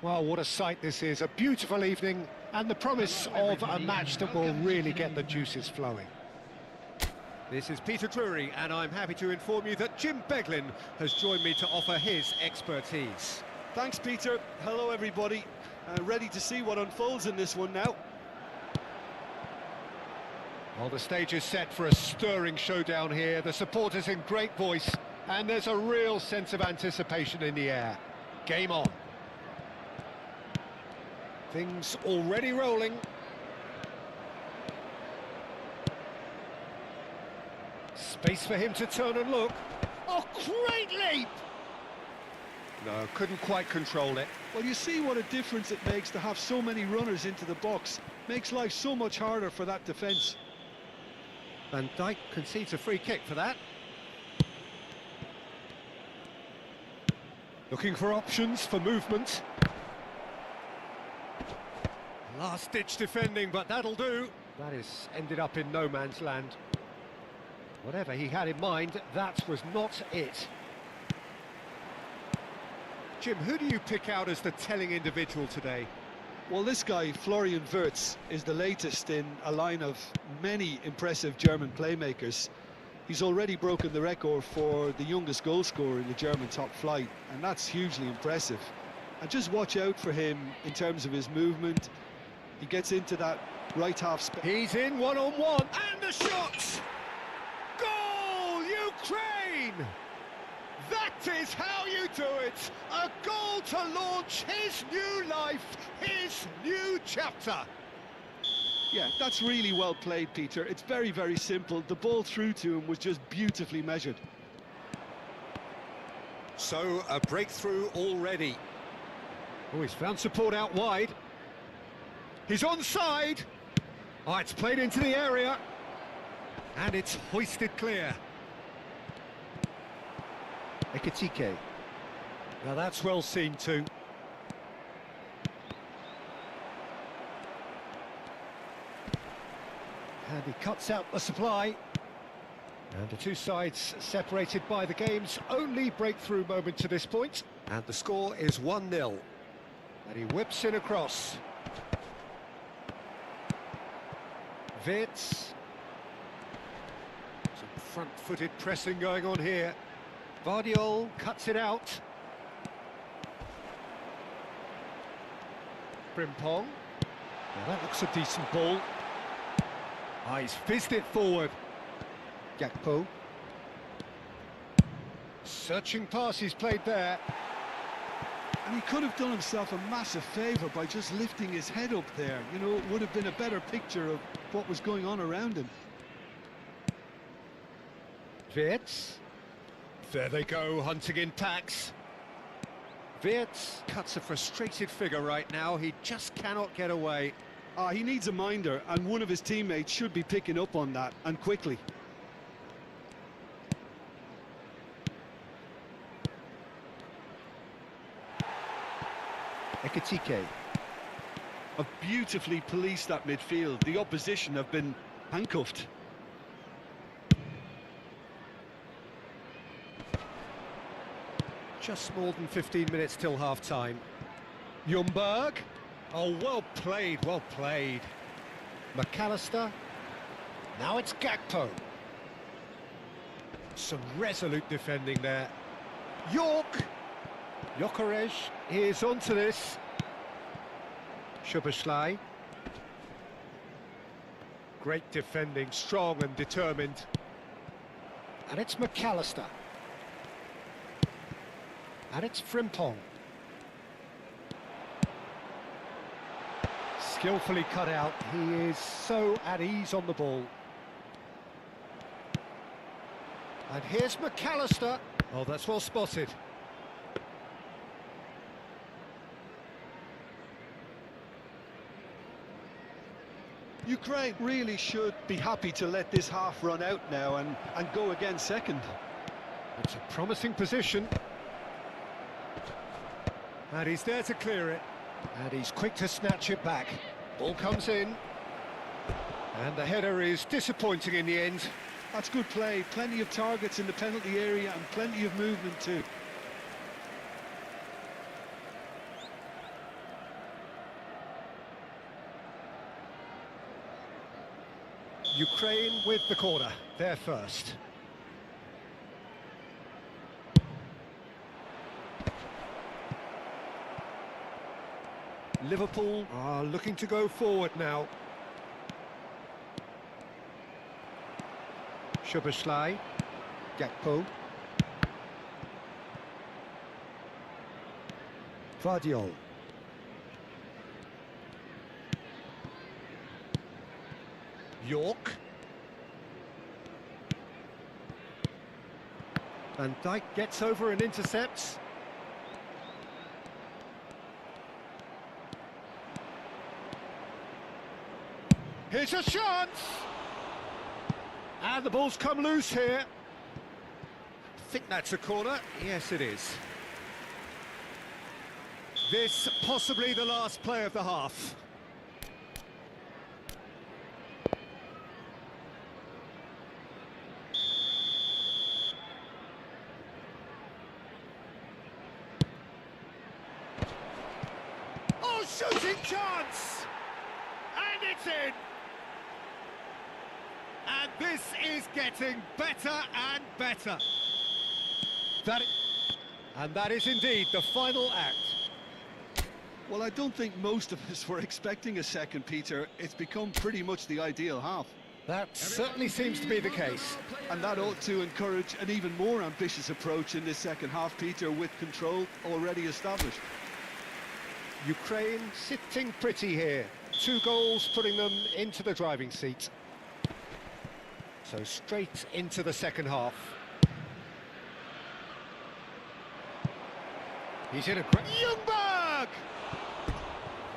Well, what a sight this is, a beautiful evening, and the promise of a match that will really get the juices flowing. This is Peter Drury, and I'm happy to inform you that Jim Beglin has joined me to offer his expertise. Thanks, Peter. Hello, everybody. Ready to see what unfolds in this one now. Well, the stage is set for a stirring showdown here. The supporters in great voice, and there's a real sense of anticipation in the air. Game on. Things already rolling. Space for him to turn and look. Oh, great leap! No, couldn't quite control it. Well, you see what a difference it makes to have so many runners into the box. Makes life so much harder for that defence. Van Dijk concedes a free kick for that. Looking for options for movement. Last-ditch defending, but that'll do. That is ended up in no man's land. Whatever he had in mind, that was not it. Jim, who do you pick out as the telling individual today? Well, this guy, Florian Wirtz, is the latest in a line of many impressive German playmakers. He's already broken the record for the youngest goal scorer in the German top flight, and that's hugely impressive. And just watch out for him in terms of his movement. He gets into that right half space. He's in one-on-one, and the shot! Goal, Ukraine! That is how you do it! A goal to launch his new life, his new chapter! Yeah, that's really well played, Peter. It's very, very simple. The ball through to him was just beautifully measured. So, a breakthrough already. Oh, he's found support out wide. He's onside. Oh, it's played into the area. And it's hoisted clear. Ekitike. Now that's well seen too. And he cuts out the supply. And the two sides separated by the game's only breakthrough moment to this point. And the score is 1-0. And he whips in across. Wirtz. Some front-footed pressing going on here. Vardiol cuts it out. Frimpong. Now that looks a decent ball. Ah, he's fizzed it forward. Gakpo. Searching pass he's played there. And he could have done himself a massive favour by just lifting his head up there. You know, it would have been a better picture of what was going on around him. Wirtz. There they go, hunting in packs. Wirtz cuts a frustrated figure right now. He just cannot get away. He needs a minder, and one of his teammates should be picking up on that, and quickly. Ekitike. Have beautifully policed that midfield. The opposition have been handcuffed. Just more than 15 minutes till half-time. Ljungberg. Oh, well played, well played. McAllister. Now it's Gakpo. Some resolute defending there. York. Jokerej is onto this. Szoboszlai. Great defending, strong and determined. And it's McAllister. And it's Frimpong. Skillfully cut out. He is so at ease on the ball. And here's McAllister. Oh, that's well spotted. Ukraine really should be happy to let this half run out now and go again second. It's a promising position. And he's there to clear it. And he's quick to snatch it back. Ball comes in. And the header is disappointing in the end. That's good play. Plenty of targets in the penalty area and plenty of movement too. Ukraine with the corner, they're first. Liverpool are looking to go forward now. Szoboszlai, Gakpo. Vardiol. York. Van Dijk gets over and intercepts. Here's a chance! And the ball's come loose here. I think that's a corner. Yes, it is. This possibly the last play of the half. Oh, shooting chance! And it's in! And this is getting better and better. That is indeed the final act. Well, I don't think most of us were expecting a second, Peter. It's become pretty much the ideal half. That certainly seems to be the case. And that ought to encourage an even more ambitious approach in this second half, Peter, with control already established. Ukraine sitting pretty here. 2 goals putting them into the driving seat. So straight into the second half. He's in a great... Ljungberg!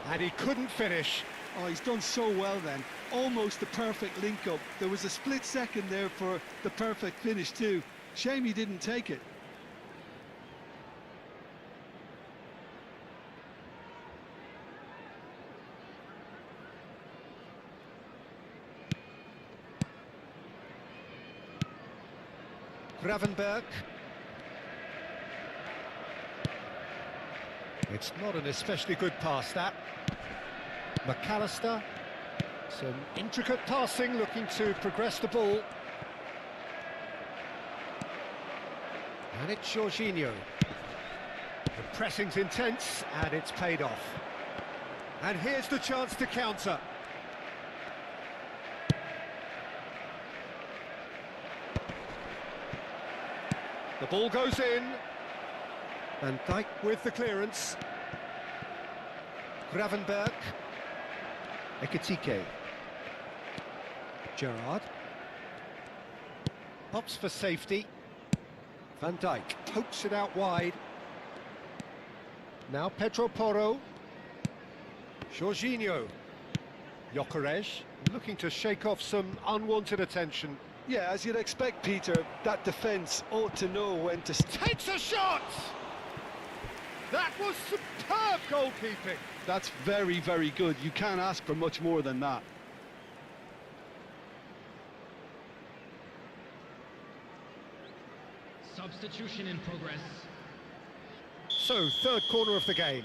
And he couldn't finish. Oh, he's done so well then. Almost the perfect link-up. There was a split second there for the perfect finish too. Shame he didn't take it. Gravenberg. It's not an especially good pass, that. McAllister. Some intricate passing, looking to progress the ball. And it's Jorginho. The pressing's intense, and it's paid off. And here's the chance to counter. The ball goes in. Van Dijk with the clearance. Gravenberg. Ekitike. Gerrard. Pops for safety. Van Dijk pokes it out wide. Now Pedro Porro. Jorginho. Gyökeres looking to shake off some unwanted attention. Yeah, as you'd expect, Peter, that defence ought to know when to... Takes a shot! That was superb goalkeeping. That's very, very good. You can't ask for much more than that. Substitution in progress. So, third corner of the game.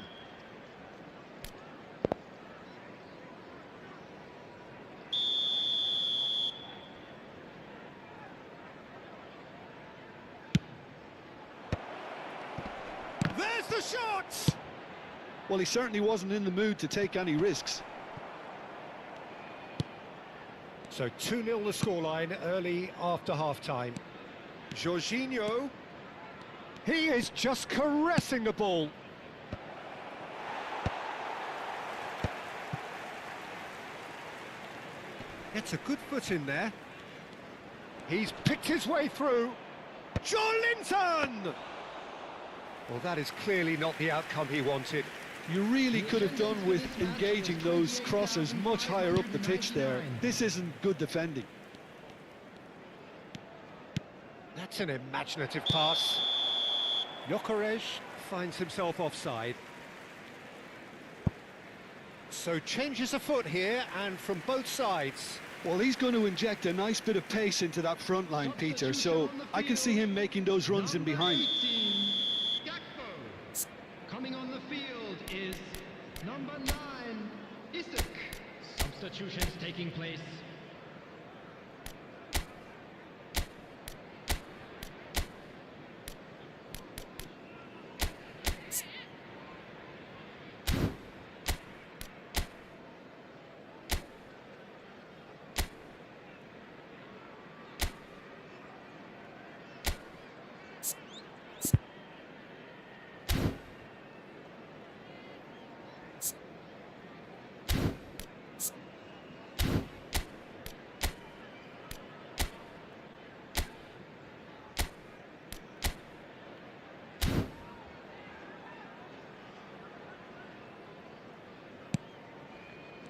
There's the shot! Well, he certainly wasn't in the mood to take any risks. So 2-0 the scoreline early after half-time. Jorginho, he is just caressing the ball. Gets a good foot in there. He's picked his way through. Joelinton! Well, that is clearly not the outcome he wanted. You really could have done with engaging those crossers much higher up the pitch there. This isn't good defending. That's an imaginative pass. Gyökeres finds himself offside. So changes a foot here, and from both sides. Well, he's going to inject a nice bit of pace into that front line, Peter, so I can see him making those runs in behind. Coming on the field is number 9, Isak. Substitutions taking place.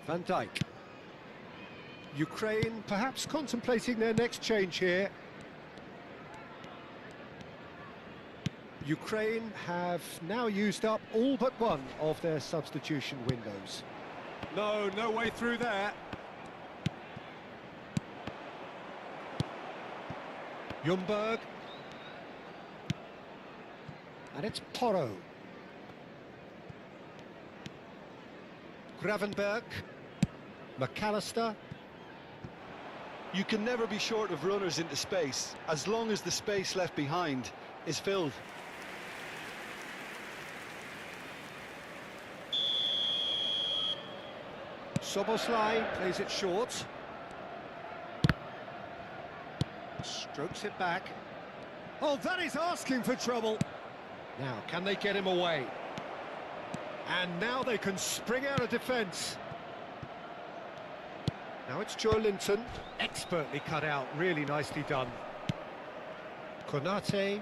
Van Dijk. Ukraine perhaps contemplating their next change here. Ukraine have now used up all but one of their substitution windows. No way through there. Ljungberg. And it's Porro. Gravenberg. McAllister. You can never be short of runners into space, as long as the space left behind is filled. Szoboszlai plays it short. Strokes it back. Oh, that is asking for trouble. Now, can they get him away? And now they can spring out of defence. Now it's Joe Linton. Expertly cut out, really nicely done. Konate.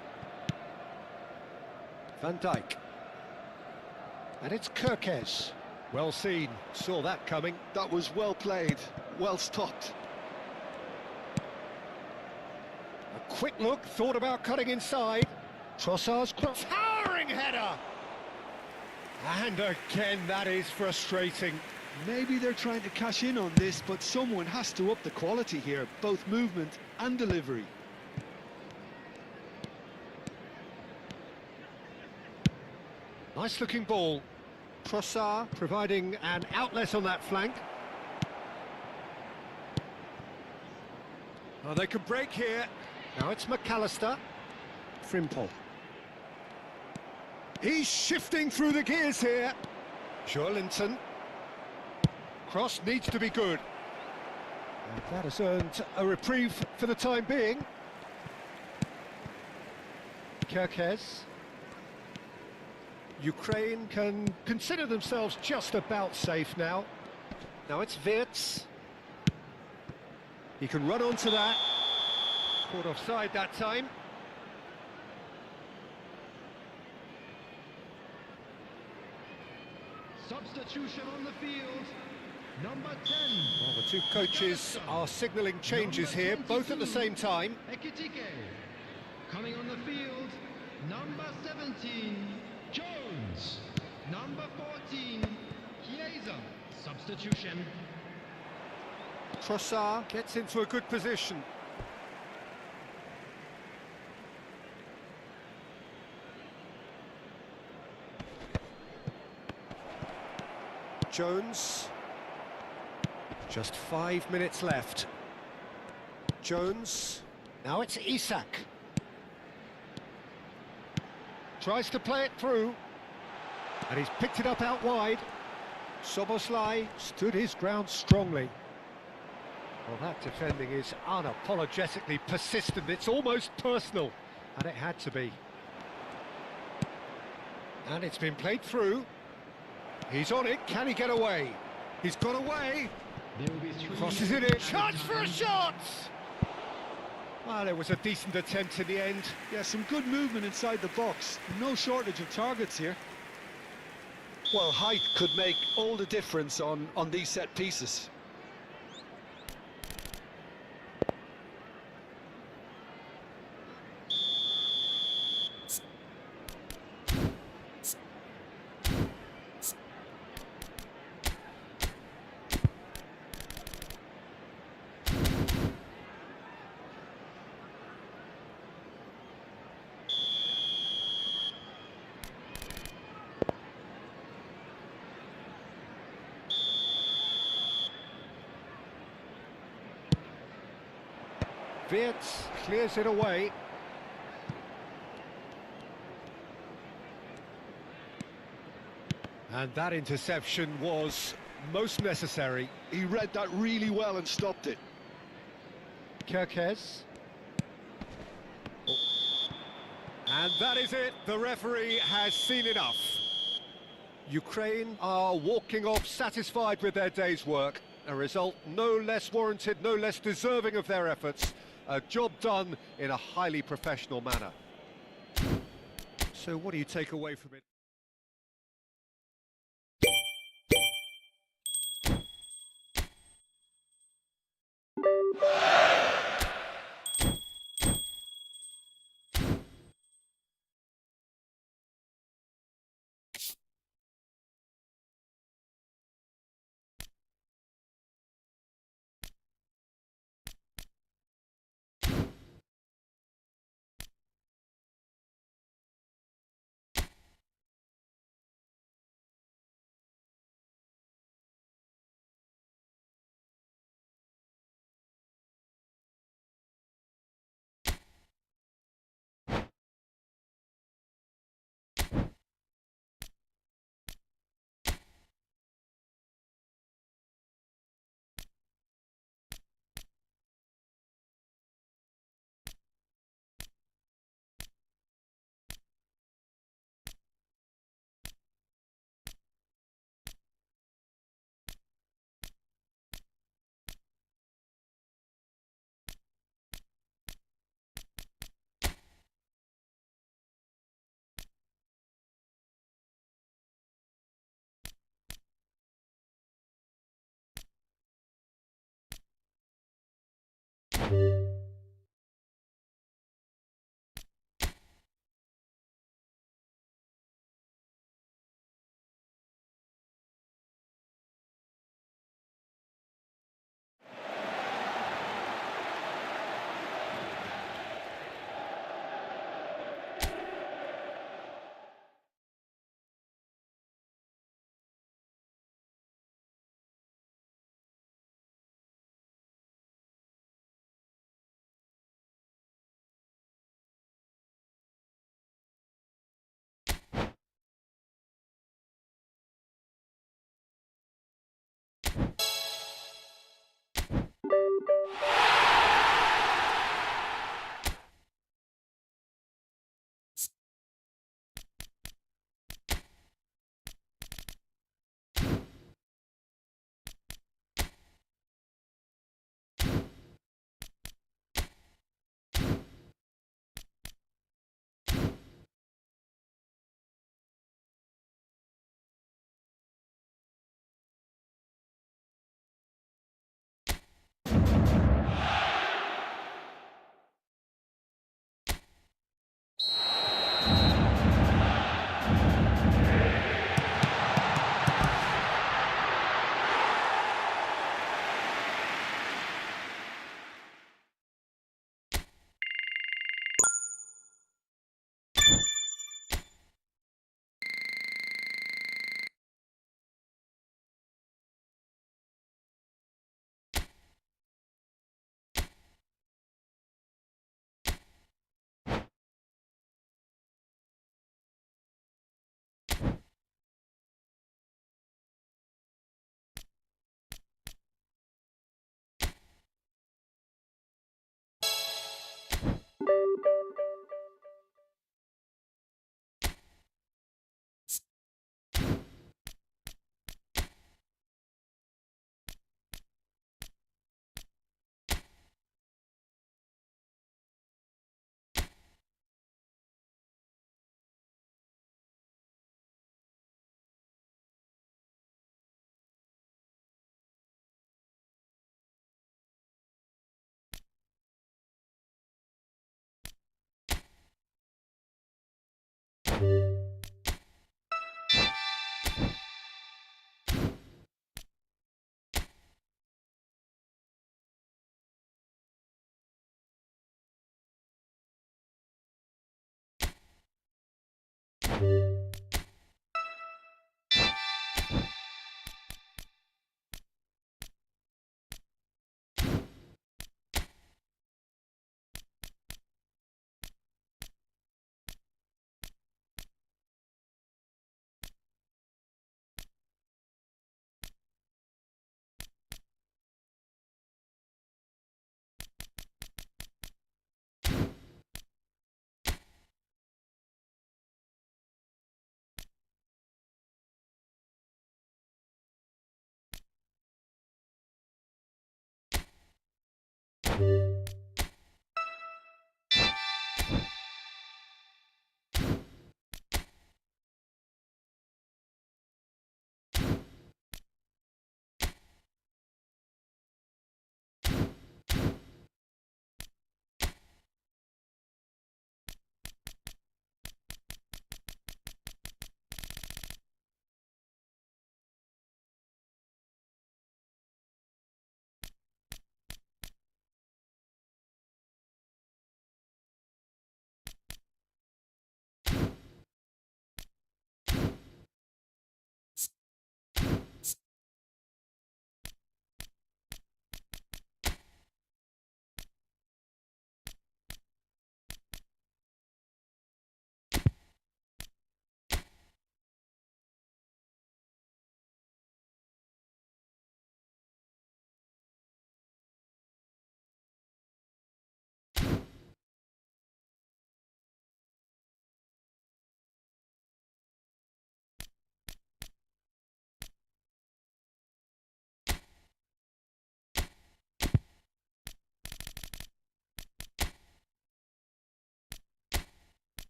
Van Dijk. And it's Kerkez. Well seen, saw that coming. That was well played, well stopped. A quick look, thought about cutting inside. Trossard's cross, towering header! And again, that is frustrating. Maybe they're trying to cash in on this, but someone has to up the quality here, both movement and delivery. Nice looking ball. Trossard providing an outlet on that flank. Oh, they could break here. Now it's McAllister. Frimpong. He's shifting through the gears here. Joelinton. Cross needs to be good. And that has earned a reprieve for the time being. Kerkez. Ukraine can consider themselves just about safe now. Now it's Wirtz. He can run onto that. Caught offside that time. Substitution on the field. Number 10. Well, the two coaches are signalling changes here, both at the same time. Ekitike. Coming on the field. Number 17. Jones. Number 14. Chiesa. Substitution. Trossard gets into a good position. Jones. Just 5 minutes left. Jones. Now it's Isak. Tries to play it through. And he's picked it up out wide. Szoboszlai stood his ground strongly. Well, that defending is unapologetically persistent. It's almost personal. And it had to be. And it's been played through. He's on it. Can he get away? He's got away. Crosses it in. Chance for a shot! Well, it was a decent attempt in the end. Yeah, some good movement inside the box. No shortage of targets here. Well, height could make all the difference on these set pieces. Wirtz clears it away. And that interception was most necessary. He read that really well and stopped it. Kerkez. And that is it. The referee has seen enough. Ukraine are walking off satisfied with their day's work. A result no less warranted, no less deserving of their efforts. A job done in a highly professional manner. So what do you take away from it?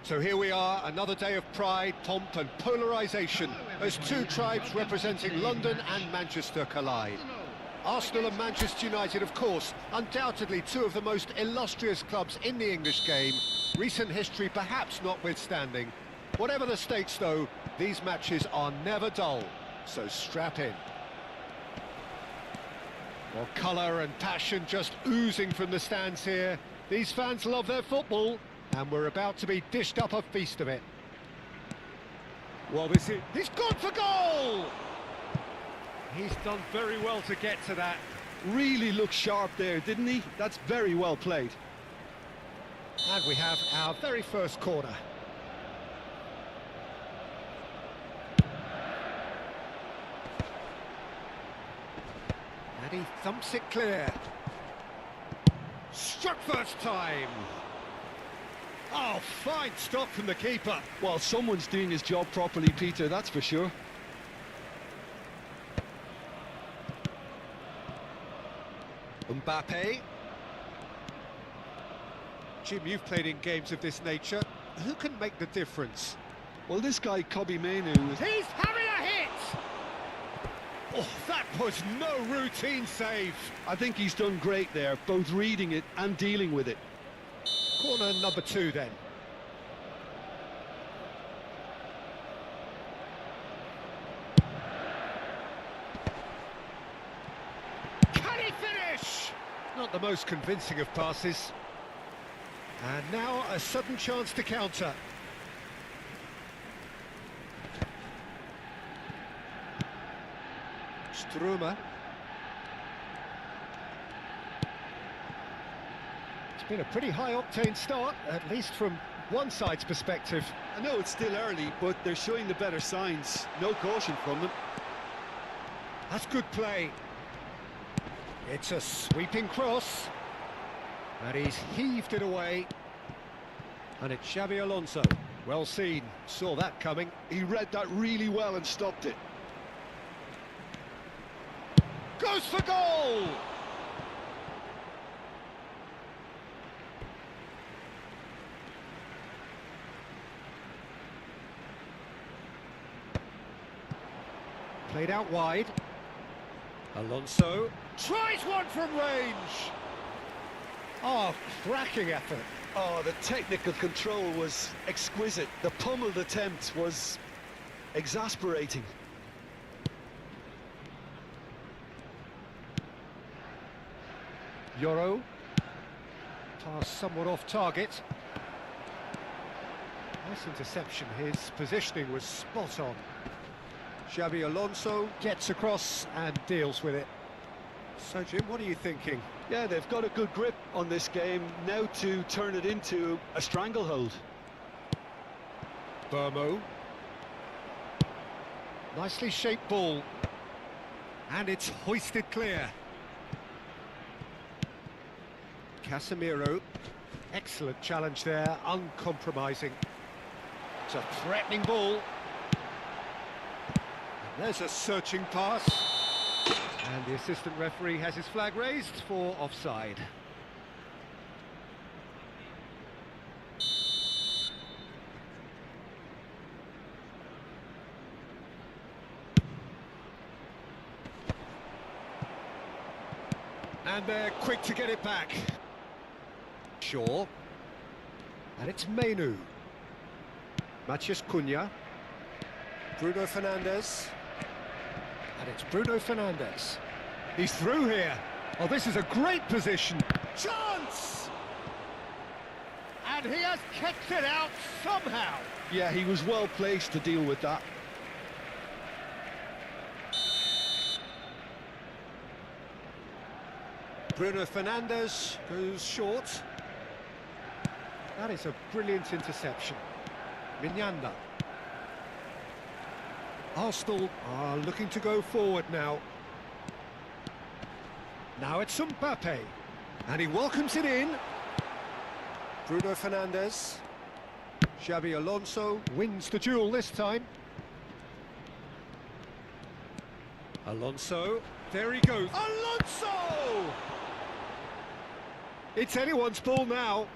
So here we are, another day of pride, pomp and polarisation as two tribes representing London and Manchester collide. Arsenal and Manchester United, of course, undoubtedly two of the most illustrious clubs in the English game, recent history perhaps notwithstanding. Whatever the stakes, though, these matches are never dull, so strap in. Well, colour and passion just oozing from the stands here. These fans love their football, and we're about to be dished up a feast of it. Well, he's gone for goal! He's done very well to get to that. Really looked sharp there, didn't he? That's very well played. And we have our very first corner. And he thumps it clear. Struck first time. Oh, fine stop from the keeper. Well, someone's doing his job properly, Peter, that's for sure. Mbappe. Jim, you've played in games of this nature. Who can make the difference? Well, this guy, Kobe Mainoo... He's having a hit! Oh, that was no routine save. I think he's done great there, both reading it and dealing with it. Corner number 2 then. Can he finish? Not the most convincing of passes. And now a sudden chance to counter. Struma. It's been a pretty high-octane start, at least from one side's perspective. I know it's still early, but they're showing the better signs. No caution from them. That's good play. It's a sweeping cross. And he's heaved it away. And it's Xabi Alonso. Well seen, saw that coming. He read that really well and stopped it. Goes for goal! Played out wide. Alonso tries one from range. Oh, cracking effort. Oh, the technical control was exquisite. The pummeled attempt was exasperating. Euro. Pass somewhat off target. Nice interception. His positioning was spot on. Xabi Alonso gets across and deals with it. So, Jim, what are you thinking? Yeah, they've got a good grip on this game, now to turn it into a stranglehold. Burmo. Nicely shaped ball. And it's hoisted clear. Casemiro. Excellent challenge there, uncompromising. It's a threatening ball. And there's a searching pass. And the assistant referee has his flag raised for offside. And they're quick to get it back. Shaw. And it's Mainoo. Matheus Cunha. Bruno Fernandes. And it's Bruno Fernandes. He's through here. Oh, this is a great position. Chance! And he has kicked it out somehow. Yeah, he was well placed to deal with that. Bruno Fernandes goes short. That is a brilliant interception. Mignanda. Arsenal are looking to go forward now. Now it's Mbappe. And he welcomes it in. Bruno Fernandes. Xabi Alonso wins the duel this time. Alonso. There he goes. Alonso! It's anyone's ball now.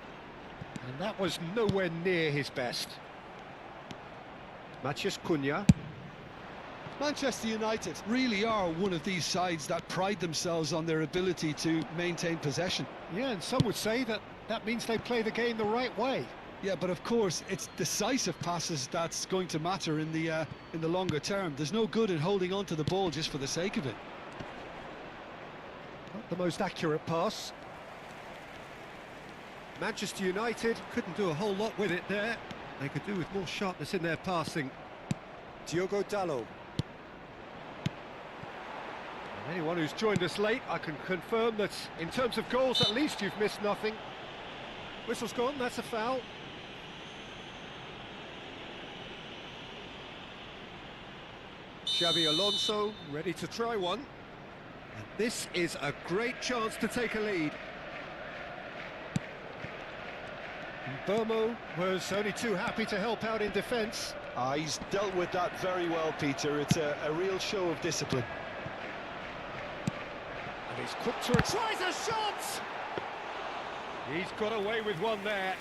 And that was nowhere near his best. Matheus Cunha. Manchester United really are one of these sides that pride themselves on their ability to maintain possession. Yeah, and some would say that that means they play the game the right way. Yeah, but of course, it's decisive passes that's going to matter in the longer term. There's no good in holding on to the ball just for the sake of it. Not the most accurate pass. Manchester United couldn't do a whole lot with it there. They could do with more sharpness in their passing. Diogo Dalot. Anyone who's joined us late, I can confirm that in terms of goals, at least you've missed nothing. Whistle's gone, that's a foul. Xabi Alonso ready to try one. And this is a great chance to take a lead. Burmo was only too happy to help out in defence. He's dealt with that very well, Peter. It's a real show of discipline. And he's quick to tries a shot! He's got away with one there.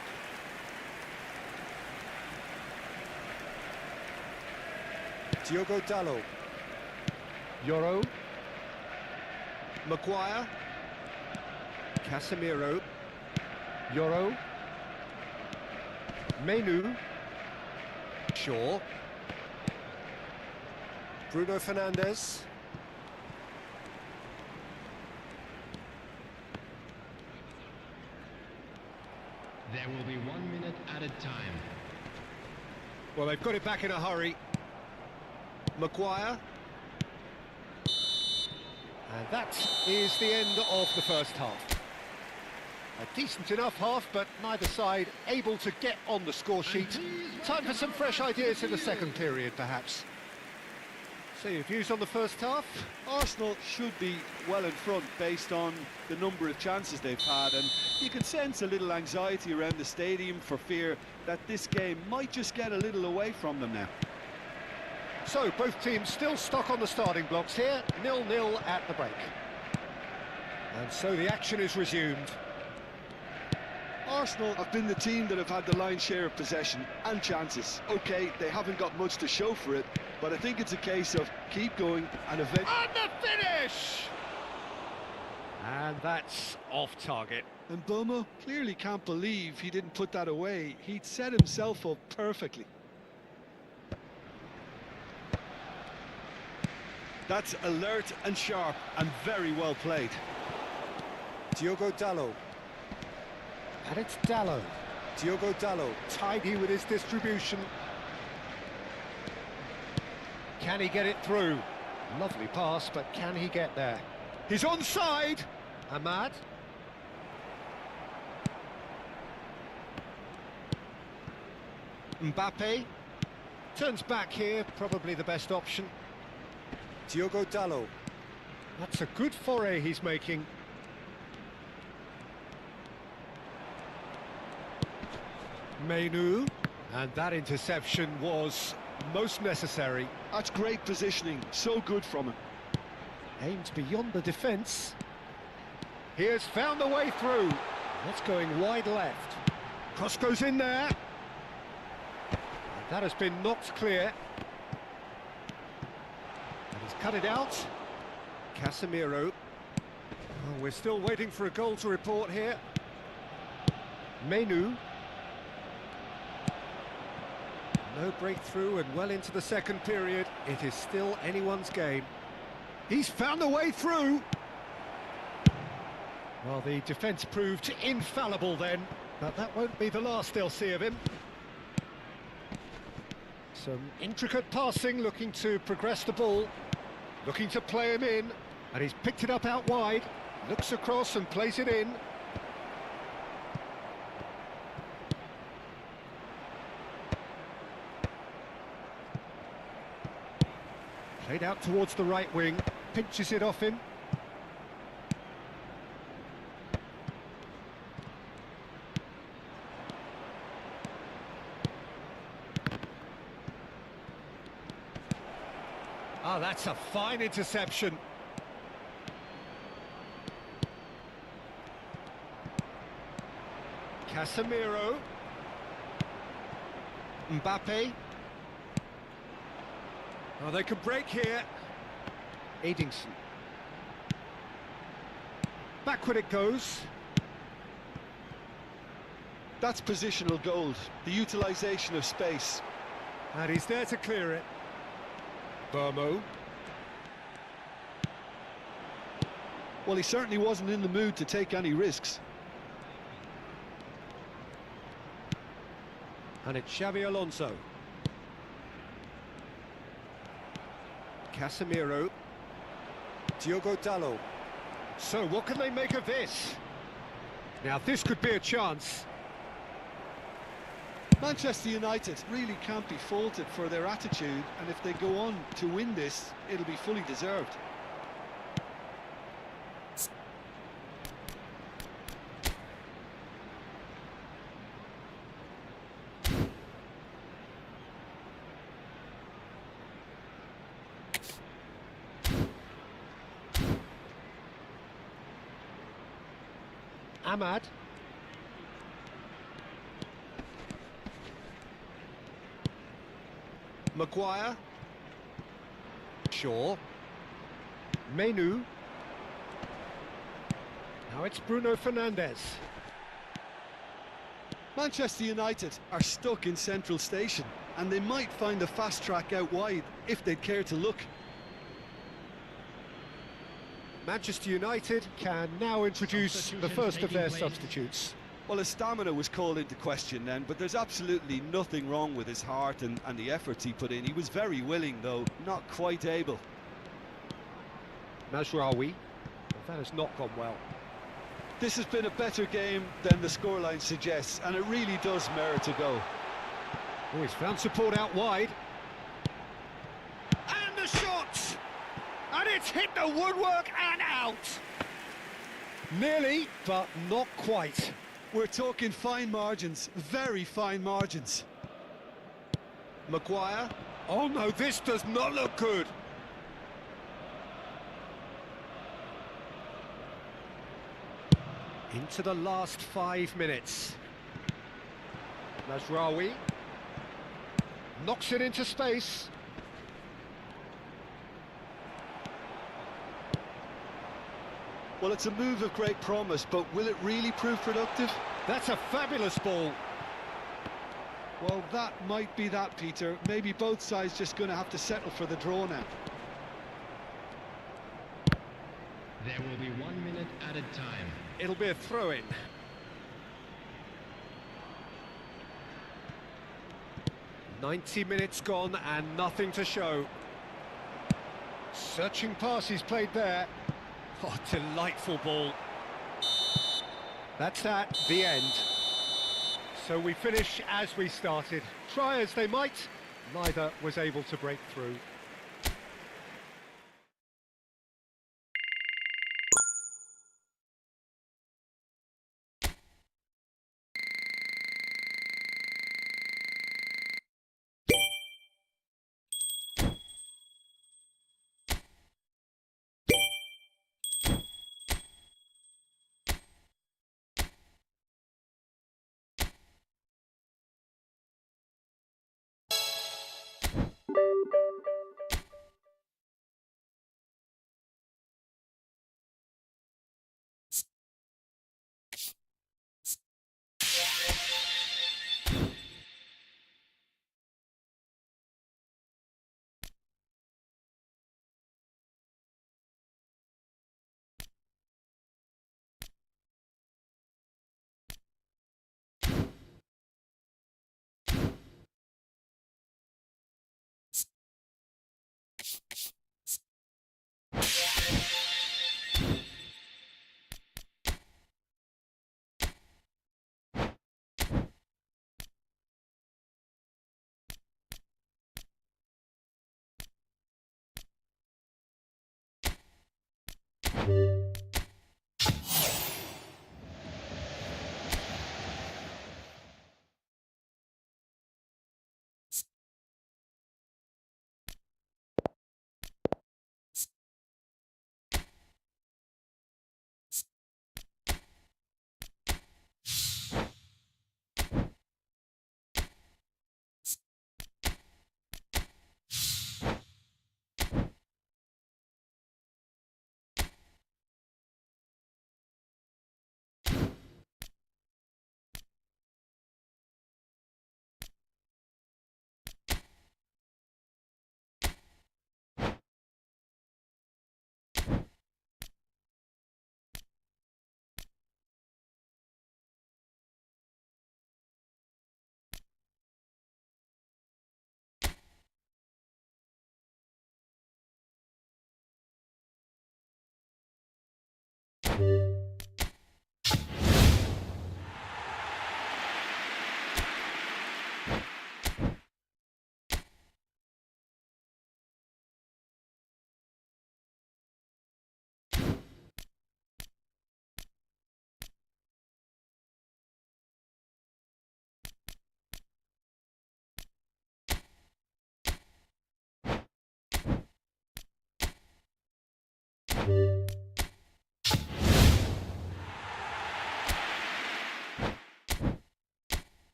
Diogo Dalot. Yoro. Maguire. Casemiro. Yoro. Menu. Shaw. Bruno Fernandes. There will be 1 minute added time. Well, they've got it back in a hurry. Maguire. And that is the end of the first half. A decent enough half, but neither side able to get on the score sheet. Time for some fresh ideas in the second period, perhaps. So your views on the first half? Arsenal should be well in front based on the number of chances they've had, and you can sense a little anxiety around the stadium for fear that this game might just get a little away from them now. So both teams still stuck on the starting blocks here, 0-0 at the break. And so the action is resumed. Arsenal have been the team that have had the lion's share of possession and chances. OK, they haven't got much to show for it, but I think it's a case of keep going and eventually... And the finish! And that's off target. And Bomo clearly can't believe he didn't put that away. He'd set himself up perfectly. That's alert and sharp and very well played. Diogo Dalot. And it's Dalot. Diogo Dalot, tidy with his distribution. Can he get it through? Lovely pass, but can he get there? He's onside! Ahmad. Mbappe. Turns back here, probably the best option. Diogo Dalot. That's a good foray he's making. Menu, and that interception was most necessary. That's great positioning, so good from him. Aims beyond the defence. He has found the way through. That's going wide left. Cross goes in there. And that has been knocked clear. And he's cut it out. Casemiro. Oh, we're still waiting for a goal to report here. Menu. No breakthrough and well into the second period. It is still anyone's game. He's found the way through. Well, the defence proved infallible then, but that won't be the last they'll see of him. Some intricate passing, looking to progress the ball, looking to play him in, and he's picked it up out wide, looks across and plays it in. Played out towards the right wing, pinches it off him. Oh, that's a fine interception. Casemiro. Mbappe. Oh, they could break here. Edingson. Backward it goes. That's positional gold, the utilisation of space. And he's there to clear it. Burmo. Well, he certainly wasn't in the mood to take any risks. And it's Xabi Alonso. Casemiro. Diogo Dalot. So what can they make of this? Now this could be a chance. Manchester United really can't be faulted for their attitude, and if they go on to win this, it'll be fully deserved. Ahmad. Maguire. Shaw. Menu. Now it's Bruno Fernandes. Manchester United are stuck in central station, and they might find a fast track out wide if they'd care to look. Manchester United can now introduce the first of their substitutes. Well, his stamina was called into question then, but there's absolutely nothing wrong with his heart and the efforts he put in. He was very willing, though not quite able. Mazraoui. That has not gone well. This has been a better game than the scoreline suggests, and it really does merit a go. Oh, he's found support out wide. And the shot! And it's hit the woodwork and out! Nearly, but not quite. We're talking fine margins, very fine margins. Maguire. Oh no, this does not look good. Into the last 5 minutes. Mazraoui knocks it into space. Well, it's a move of great promise, but will it really prove productive? That's a fabulous ball. Well, that might be that, Peter. Maybe both sides just going to have to settle for the draw now. There will be 1 minute added time. It'll be a throw-in. "90 minutes gone and nothing to show." Searching pass he's played there. Oh, delightful ball. That's that, the end. So we finish as we started. Try as they might, neither was able to break through.